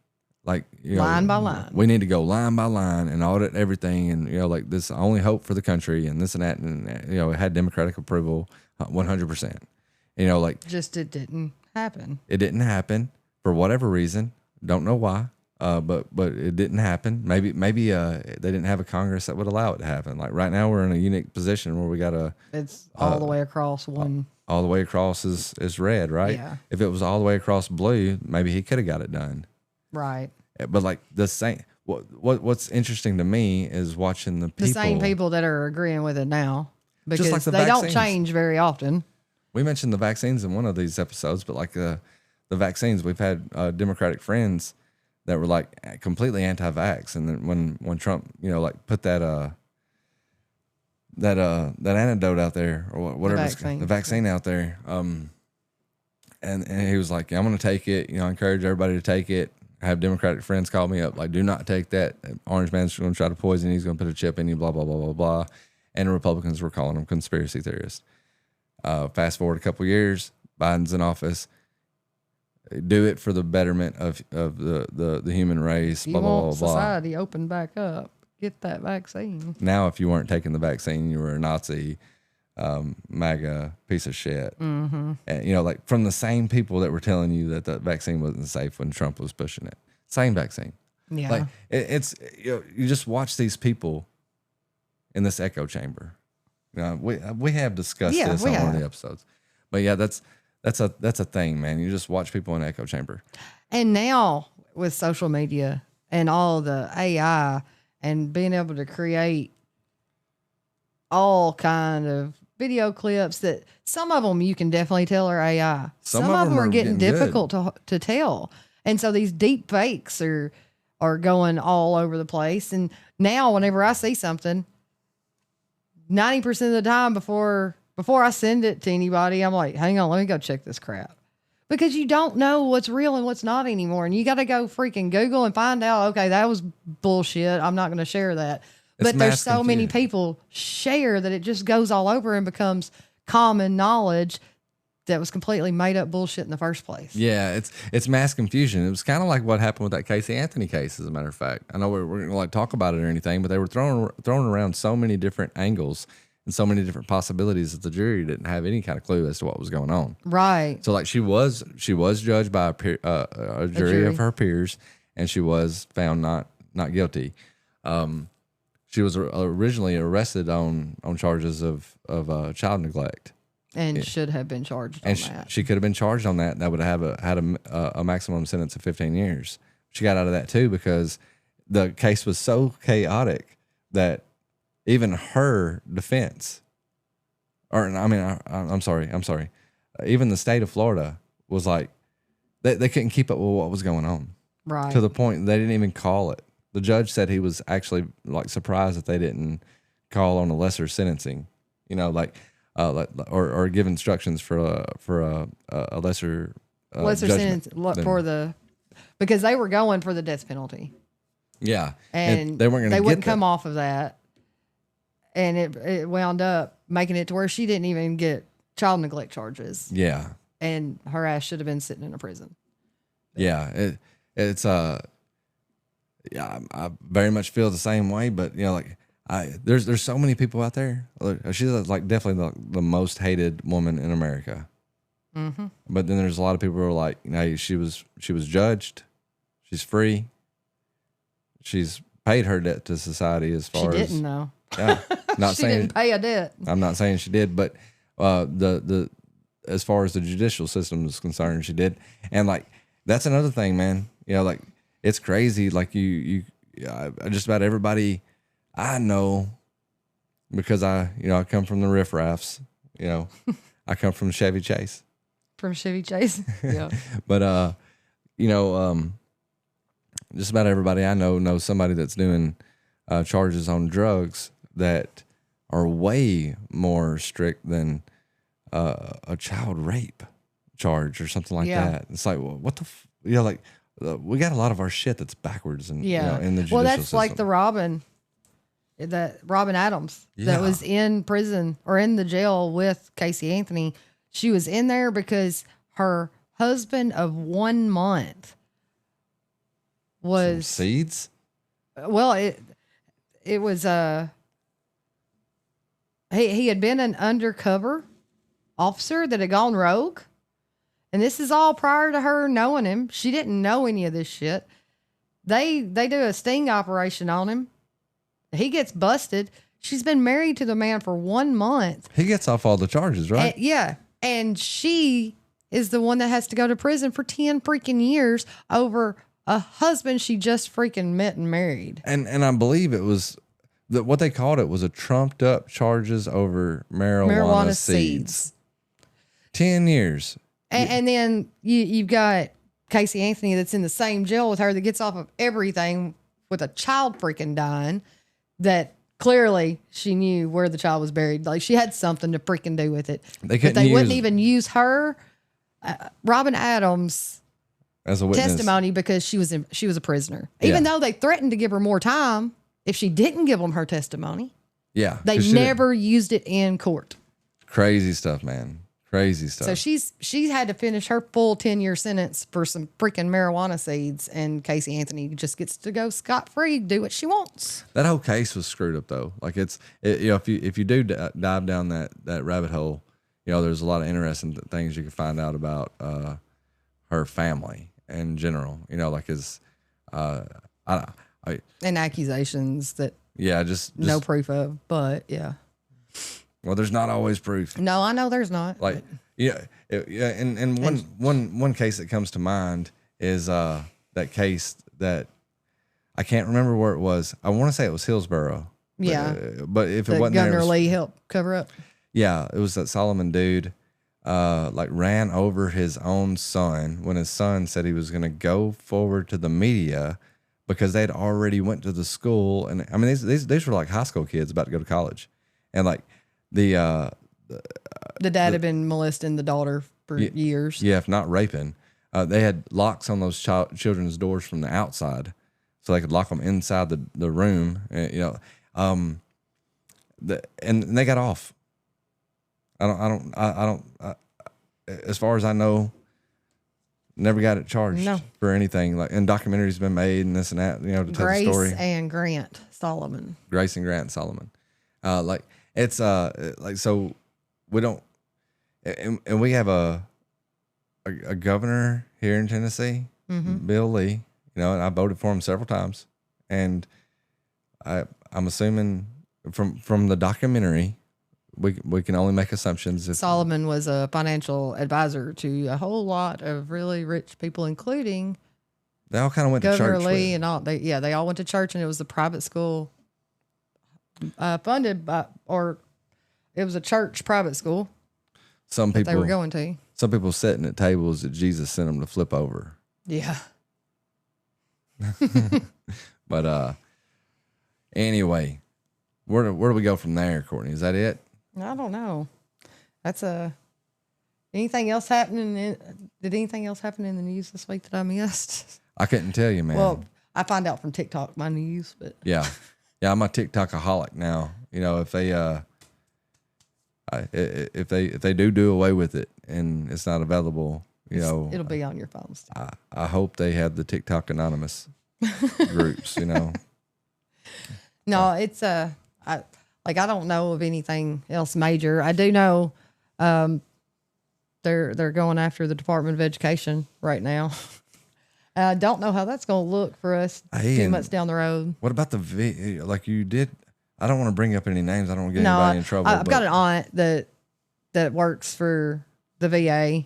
S1: like
S2: line by line.
S1: We need to go line by line and audit everything, and like this only hope for the country, and this and that, and it had Democratic approval, 100%.
S2: Just it didn't happen.
S1: It didn't happen for whatever reason. Don't know why. But it didn't happen. Maybe they didn't have a Congress that would allow it to happen. Like right now, we're in a unique position where we got
S2: it's all the way across one.
S1: All the way across is red, right?
S2: Yeah.
S1: If it was all the way across blue, maybe he could have got it done.
S2: Right.
S1: But like the same. What's interesting to me is watching the
S2: same people that are agreeing with it now, because
S1: like the
S2: they
S1: vaccines.
S2: don't change very often.
S1: We mentioned the vaccines in one of these episodes, but like the vaccines, we've had Democratic friends that were like completely anti-vax, and then when Trump, like put that antidote out there or whatever the vaccine out there, and he was like, I'm going to take it. I encourage everybody to take it. I have Democratic friends call me up like, do not take that. Orange man's going to try to poison you. He's going to put a chip in you. Blah blah blah blah blah. And the Republicans were calling him conspiracy theorists. Fast forward a couple years, Biden's in office. Do it for the betterment of the human race. Blah, blah, blah, blah.
S2: Society open back up. Get that vaccine.
S1: Now, if you weren't taking the vaccine, you were a Nazi, MAGA piece of shit.
S2: Mm-hmm.
S1: And, like from the same people that were telling you that the vaccine wasn't safe when Trump was pushing it. Same vaccine.
S2: Yeah.
S1: Like it's you just watch these people in this echo chamber. We have discussed this on one of the episodes, but yeah, that's a thing, man. You just watch people in an echo chamber.
S2: And now with social media and all the AI and being able to create all kind of video clips that some of them you can definitely tell are AI. Some of them are getting difficult to tell. And so these deep fakes are going all over the place. And now whenever I see something, 90% of the time before before I send it to anybody, I'm like, hang on, let me go check this crap. Because you don't know what's real and what's not anymore. And you got to go freaking Google and find out, okay, that was bullshit. I'm not going to share that. But there's so many people share that it just goes all over and becomes common knowledge that was completely made up bullshit in the first place.
S1: Yeah, it's mass confusion. It was kind of like what happened with that Casey Anthony case, as a matter of fact. I know we're going to like talk about it or anything, but they were throwing around so many different angles and so many different possibilities that the jury didn't have any kind of clue as to what was going on.
S2: Right.
S1: So like she was judged by a jury of her peers, and she was found not guilty. She was originally arrested on charges of child neglect,
S2: and should have been charged on that.
S1: She could have been charged on that. That would have had a maximum sentence of 15 years. She got out of that too because the case was so chaotic that even her defense, I'm sorry. Even the state of Florida was like, they couldn't keep up with what was going on.
S2: Right.
S1: To the point they didn't even call it. The judge said he was actually like surprised that they didn't call on a lesser sentencing, or give instructions for a lesser
S2: sentence because they were going for the death penalty.
S1: Yeah,
S2: and
S1: they weren't going to.
S2: They wouldn't come off of that. And it wound up making it to where she didn't even get child neglect charges.
S1: Yeah.
S2: And her ass should have been sitting in a prison.
S1: Yeah. I very much feel the same way, but there's so many people out there. She's like definitely the most hated woman in America.
S2: Mm-hmm.
S1: But then there's a lot of people who are like, she was judged. She's free. She's paid her debt to society as far as.
S2: She didn't though.
S1: Yeah,
S2: she didn't pay a debt.
S1: I'm not saying she did, but the as far as the judicial system is concerned, she did. And like that's another thing, man. Like it's crazy. Like just about everybody I know, because I come from the riffraffs. I come from Chevy Chase.
S2: From Chevy Chase, yeah.
S1: But just about everybody I know somebody that's doing charges on drugs that are way more strict than a child rape charge or something like that. It's like, well, what the, we got a lot of our shit that's backwards and in the judicial system.
S2: Like the Robin Adams that was in prison or in the jail with Casey Anthony. She was in there because her husband of 1 month was
S1: some seeds.
S2: Well, it was he had been an undercover officer that had gone rogue. And this is all prior to her knowing him. She didn't know any of this shit. They do a sting operation on him. He gets busted. She's been married to the man for 1 month.
S1: He gets off all the charges, right?
S2: Yeah. And she is the one that has to go to prison for 10 freaking years over a husband she just freaking met and married. And
S1: I believe it was what they called it was a trumped up charges over marijuana seeds. 10 years.
S2: And then you've got Casey Anthony that's in the same jail with her that gets off of everything with a child freaking dying that clearly she knew where the child was buried. Like she had something to freaking do with it. But they wouldn't even use her, Robin Adams,
S1: as a witness
S2: testimony because she was a prisoner. Even though they threatened to give her more time if she didn't give them her testimony.
S1: Yeah.
S2: They never used it in court.
S1: Crazy stuff, man. Crazy stuff.
S2: So she had to finish her full 10-year sentence for some freaking marijuana seeds, and Casey Anthony just gets to go scot-free, do what she wants.
S1: That whole case was screwed up though. Like if you do dive down that rabbit hole, there's a lot of interesting things you can find out about her family in general.
S2: And accusations that
S1: just
S2: no proof of, but yeah.
S1: Well, there's not always proof.
S2: No, I know there's not.
S1: Like, and one case that comes to mind is that case that I can't remember where it was. I want to say it was Hillsborough.
S2: Yeah.
S1: But if it wasn't
S2: Governor Lee helped cover up.
S1: Yeah, it was that Solomon dude ran over his own son when his son said he was going to go forward to the media because they'd already went to the school. And I mean, these were like high school kids about to go to college. And like,
S2: The dad had been molesting the daughter for years.
S1: Yeah, if not raping. They had locks on those children's doors from the outside, so they could lock them inside the room. And, and they got off. As far as I know, never got it charged for anything. Like, and documentaries been made and this and that. To tell the story.
S2: Grace and Grant Solomon.
S1: Like it's like, so we don't, and we have a governor here in Tennessee, Bill Lee. And I voted for him several times, and I'm assuming from the documentary, we can only make assumptions.
S2: Solomon was a financial advisor to a whole lot of really rich people, including
S1: they all kind of went
S2: Governor
S1: to church.
S2: Lee and all. They all went to church, and it was a private school funded by, or it was a church private school.
S1: Some people
S2: they were going to.
S1: Some people sitting at tables that Jesus sent them to flip over.
S2: Yeah.
S1: But anyway, where do we go from there, Courtney? Is that it?
S2: I don't know. That's anything else happening? Did anything else happen in the news this week that I missed?
S1: I couldn't tell you, man.
S2: Well, I find out from TikTok my news, but
S1: yeah, I'm a TikTokaholic now. If they do away with it and it's not available,
S2: it'll be on your phones.
S1: I hope they have the TikTok anonymous groups.
S2: No, it's I don't know of anything else major. I do know they're going after the Department of Education right now. I don't know how that's going to look for us 2 months down the road.
S1: What about like you did? I don't want to bring up any names. I don't want to get anybody in trouble.
S2: I've got an aunt that works for the VA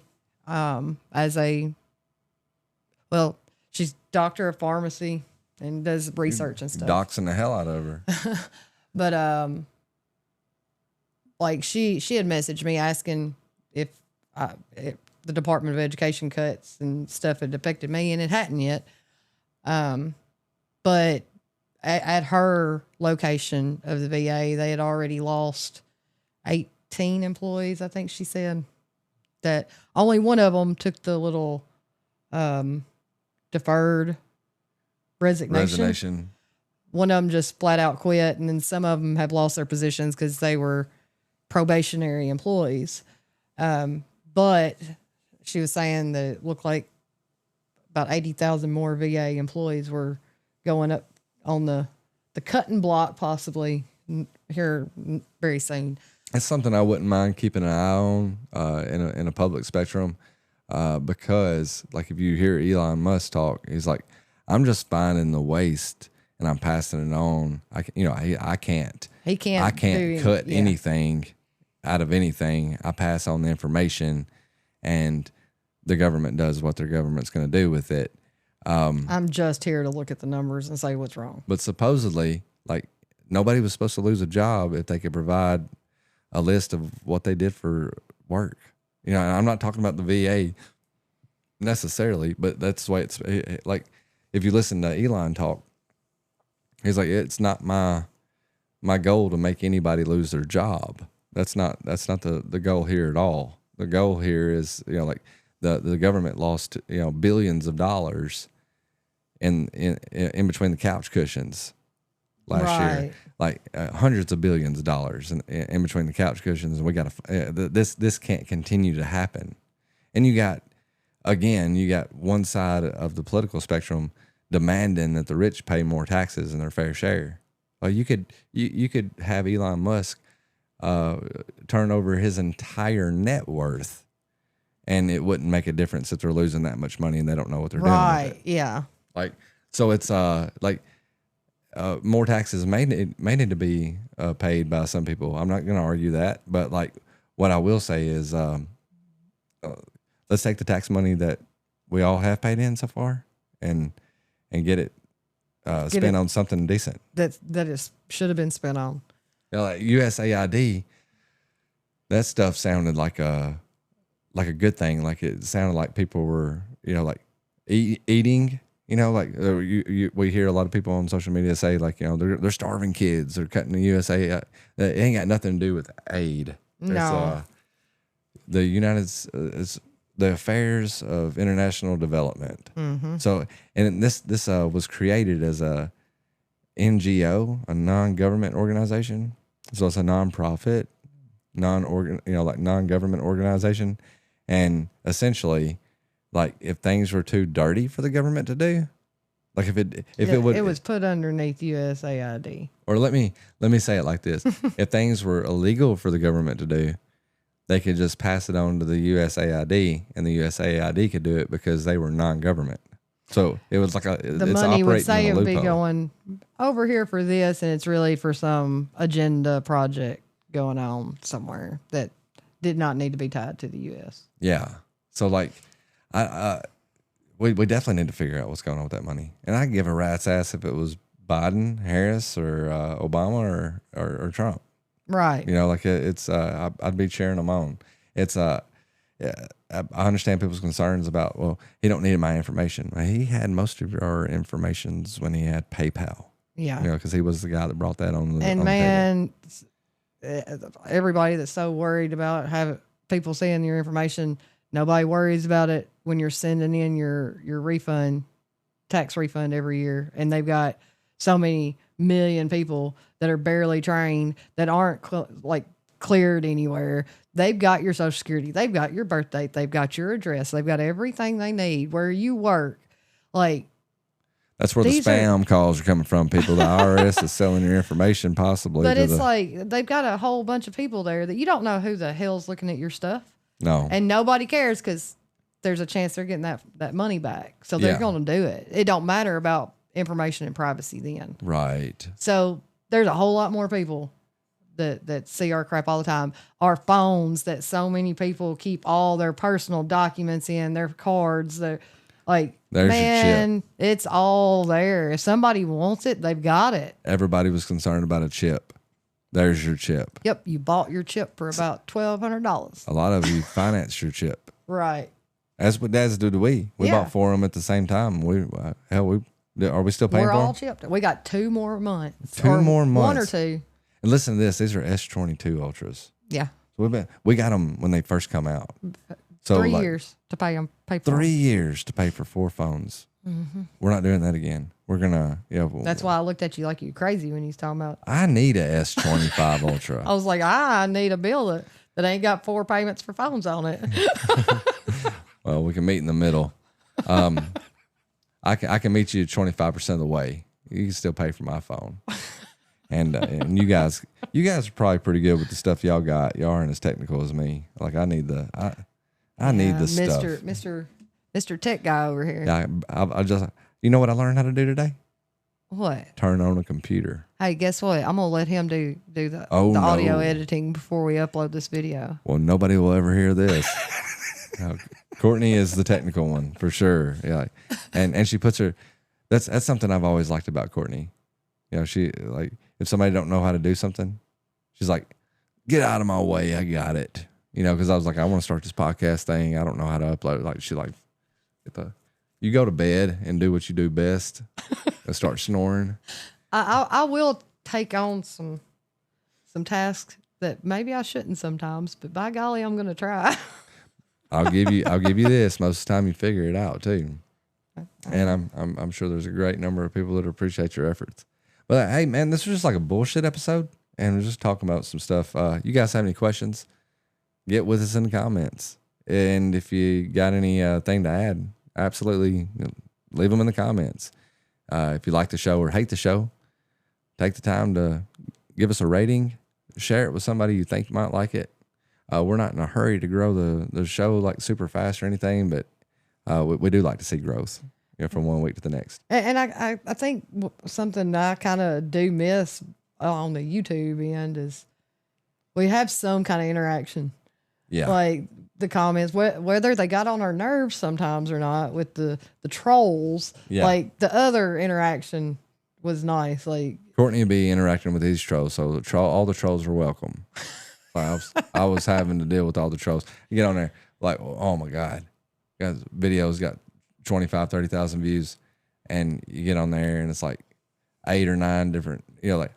S2: she's doctor of pharmacy and does research and stuff.
S1: Doxing the hell out of her.
S2: But like she had messaged me asking if the Department of Education cuts and stuff had affected me, and it hadn't yet. But at her location of the VA, they had already lost 18 employees, I think she said. That only one of them took the little deferred resignation. One of them just flat out quit, and then some of them have lost their positions because they were probationary employees. But she was saying that it looked like about 80,000 more VA employees were going up on the cutting block possibly here very soon.
S1: It's something I wouldn't mind keeping an eye on in a public spectrum because, like, if you hear Elon Musk talk, he's like, I'm just finding the waste and I'm passing it on. I can't cut anything out of anything. I pass on the information, and the government does what their government's going to do with it.
S2: I'm just here to look at the numbers and say what's wrong.
S1: But supposedly, like, nobody was supposed to lose a job if they could provide a list of what they did for work. I'm not talking about the VA necessarily, but that's the way it's like. If you listen to Elon talk, he's like, it's not my goal to make anybody lose their job. That's not the goal here at all. The goal here is, like the government lost, billions of dollars in between the couch cushions last year, like hundreds of billions of dollars in between the couch cushions. And we got this can't continue to happen. And you got one side of the political spectrum demanding that the rich pay more taxes than their fair share. Well, you could have Elon Musk turn over his entire net worth, and it wouldn't make a difference if they're losing that much money and they don't know what they're doing with it.
S2: Yeah.
S1: Like, so it's more taxes may need to be paid by some people. I'm not going to argue that, but like what I will say is, let's take the tax money that we all have paid in so far and get it spent on something decent.
S2: That should have been spent on.
S1: Like USAID, that stuff sounded like a good thing. Like it sounded like people were, like eating. We hear a lot of people on social media say, like, they're starving kids. They're cutting the USA. It ain't got nothing to do with aid.
S2: No.
S1: the is the Affairs of International Development. So, and this was created as a NGO, a non-government organization. So it's a non-profit, non-government organization. And essentially, like if things were too dirty for the government to do, like it
S2: was put underneath USAID.
S1: Or let me say it like this: if things were illegal for the government to do, they could just pass it on to the USAID, and the USAID could do it because they were non-government. So it was like
S2: the money would say it would be going over here for this, and it's really for some agenda project going on somewhere that did not need to be tied to the U.S.
S1: Yeah. So like, we definitely need to figure out what's going on with that money, and I give a rat's ass if it was Biden, Harris, or Obama or Trump.
S2: Right.
S1: Like I'd be cheering them on. It's yeah, I understand people's concerns about, well, he don't need my information. Well, he had most of our informations when he had PayPal.
S2: Yeah.
S1: Because he was the guy that brought that on the
S2: And
S1: on
S2: man, everybody that's so worried about having people seeing your information, nobody worries about it when you're sending in your refund, tax refund every year, and they've got so many million people that are barely trained that aren't cleared anywhere. They've got your social security, they've got your birth date, they've got your address, they've got everything they need, where you work. Like,
S1: that's where the spam calls are coming from. People, the IRS is selling your information possibly.
S2: But it's like they've got a whole bunch of people there that you don't know who the hell's looking at your stuff.
S1: No.
S2: And nobody cares because there's a chance they're getting that money back. So they're going to do it. It don't matter about information and privacy then.
S1: Right.
S2: So there's a whole lot more people that see our crap all the time. Our phones that so many people keep all their personal documents in, their cards, their there's man, your chip. It's all there. If somebody wants it, they've got it.
S1: Everybody was concerned about a chip. There's your chip.
S2: Yep, you bought your chip for about $1,200.
S1: A lot of you financed your chip.
S2: Right.
S1: That's what dads do to we. We bought 4 of them at the same time. Are we still paying for them?
S2: We're all chipped. We got 2 more months.
S1: 2 more months.
S2: 1 or 2.
S1: And listen to this. These are S22 Ultras.
S2: Yeah.
S1: So we got them when they first come out. So
S2: 3 years to pay them.
S1: 3 years to pay for 4 phones. Mm-hmm. We're not doing that again. We're gonna.
S2: That's why I looked at you like you crazy when you was talking about.
S1: I need a S25 Ultra.
S2: I was like, I need a bill that ain't got 4 payments for phones on it.
S1: Well, we can meet in the middle. I can meet you 25% of the way. You can still pay for my phone. And you guys are probably pretty good with the stuff y'all got. Y'all aren't as technical as me. Like I need the stuff.
S2: Mr. Tech guy over here.
S1: Yeah, I just, you know what I learned how to do today?
S2: What?
S1: Turn on a computer.
S2: Hey, guess what? I'm gonna let him do the audio editing before we upload this video.
S1: Well, nobody will ever hear this. Courtney is the technical one for sure. Yeah, and she puts her. That's something I've always liked about Courtney. She if somebody don't know how to do something, she's like, "Get out of my way, I got it." Because I was like, I want to start this podcast thing. I don't know how to upload it. Like she you go to bed and do what you do best and start snoring.
S2: I will take on some tasks that maybe I shouldn't sometimes, but by golly, I'm going to try.
S1: I'll give you this. Most of the time you figure it out too. And I'm sure there's a great number of people that appreciate your efforts. But hey man, this was just like a bullshit episode and we're just talking about some stuff. You guys have any questions? Get with us in the comments. And if you got any thing to add, absolutely leave them in the comments. If you like the show or hate the show, take the time to give us a rating, share it with somebody you think might like it. We're not in a hurry to grow the show like super fast or anything, but we do like to see growth from one week to the next.
S2: And I think something I kind of do miss on the YouTube end is we have some kind of interaction.
S1: Yeah.
S2: Like the comments, whether they got on our nerves sometimes or not with the trolls. Yeah. Like the other interaction was nice. Like
S1: Courtney would be interacting with these trolls, so all the trolls were welcome. I was having to deal with all the trolls. You get on there, like, oh my God. Guys, videos got 25, 30,000 views. And you get on there and it's like 8 or 9 different,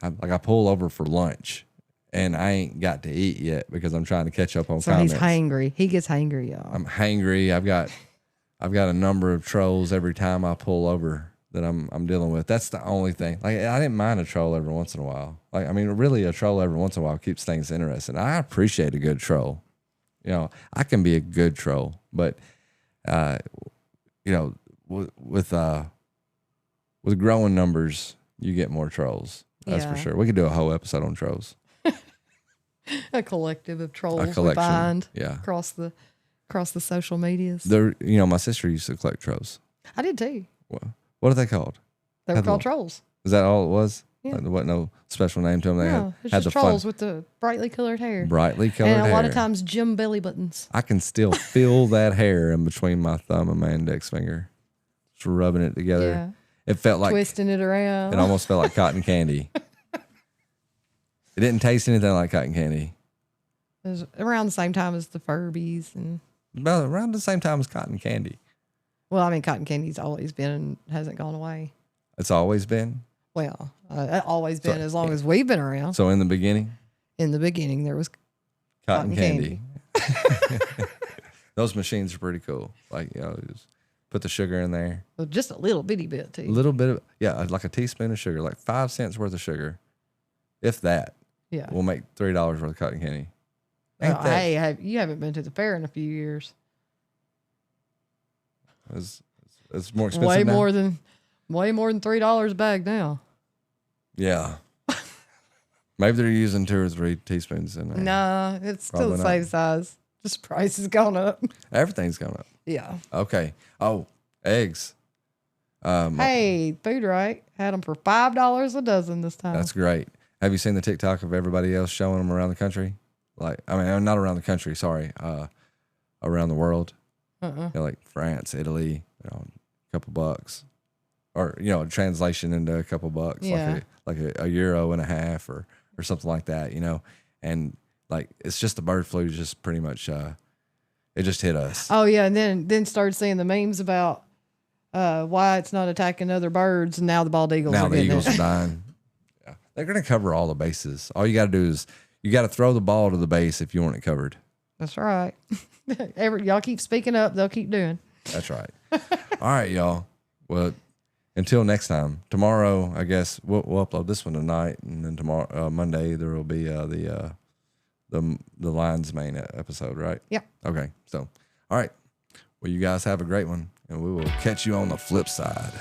S1: I pull over for lunch and I ain't got to eat yet because I'm trying to catch up on
S2: So
S1: comments.
S2: he's hangry. He gets hangry, y'all.
S1: I'm hangry. I've got a number of trolls every time I pull over that I'm dealing with. That's the only thing. Like, I didn't mind a troll every once in a while. Like, I mean, really, a troll every once in a while keeps things interesting. I appreciate a good troll. You know, I can be a good troll, but you know, with growing numbers, you get more trolls. That's for sure. We could do a whole episode on trolls.
S2: A collective of trolls
S1: A collection,
S2: we find
S1: yeah.
S2: across the social medias.
S1: There, you know, my sister used to collect trolls.
S2: I did too.
S1: What are they called?
S2: They were called trolls.
S1: Is that all it was?
S2: Yeah.
S1: Like, there wasn't no special name to them. They
S2: No, it's
S1: had
S2: just
S1: the
S2: trolls
S1: fun,
S2: with the brightly colored hair.
S1: brightly colored
S2: And a
S1: hair.
S2: lot of times gym belly buttons.
S1: I can still feel that hair in between my thumb and my index finger. Just rubbing it together.
S2: Yeah.
S1: It felt like
S2: Twisting it around.
S1: It almost felt like cotton candy. It didn't taste anything like cotton candy.
S2: It was around the same time as the Furbies and
S1: About around the same time as cotton candy.
S2: well, I mean, cotton candy's always been and hasn't gone away.
S1: It's always been.
S2: Well, always been as long as we've been around.
S1: So in the beginning,
S2: In the beginning, there was
S1: cotton candy. Those machines are pretty cool. Like, you know, just put the sugar in there.
S2: just a little bitty bit too.
S1: A little bit of, yeah, like a teaspoon of sugar, like 5 cents worth of sugar. If that,
S2: Yeah.
S1: will make $3 worth of cotton candy. Ain't that?
S2: Hey, you haven't been to the fair in a few years.
S1: It's more expensive
S2: Way
S1: now?
S2: more than $3 a bag now.
S1: Yeah. Maybe they're using 2 or 3 teaspoons in there.
S2: Nah, it's still the
S1: Probably
S2: same size. Just price has gone up.
S1: Everything's gone up.
S2: Yeah.
S1: Okay. Oh, eggs.
S2: Hey, Food Right had them for $5 a dozen this time.
S1: That's great. Have you seen the TikTok of everybody else showing them around the country? Like, I mean, not around the country, sorry. Around the world. You know, like France, Italy, you know, a couple bucks. Or, you know, translation into a couple bucks.
S2: Yeah.
S1: Like a euro and a half or something like that, you know. And like, it's just the bird flu just pretty much, it just hit us.
S2: Oh yeah, and then started seeing the memes about why it's not attacking other birds, and now the bald eagles
S1: Now
S2: are
S1: the
S2: getting
S1: eagles
S2: it.
S1: are dying. Yeah. They're going to cover all the bases. All you got to do is you got to throw the ball to the base if you want it covered.
S2: That's right. Y'all keep speaking up, they'll keep doing.
S1: That's right. All right, y'all. Well, until next time. Tomorrow, I guess we'll upload this one tonight, and then tomorrow, Monday, there will be the Lions main episode, right?
S2: Yeah.
S1: Okay. So, all right. Well, you guys have a great one, and we will catch you on the flip side.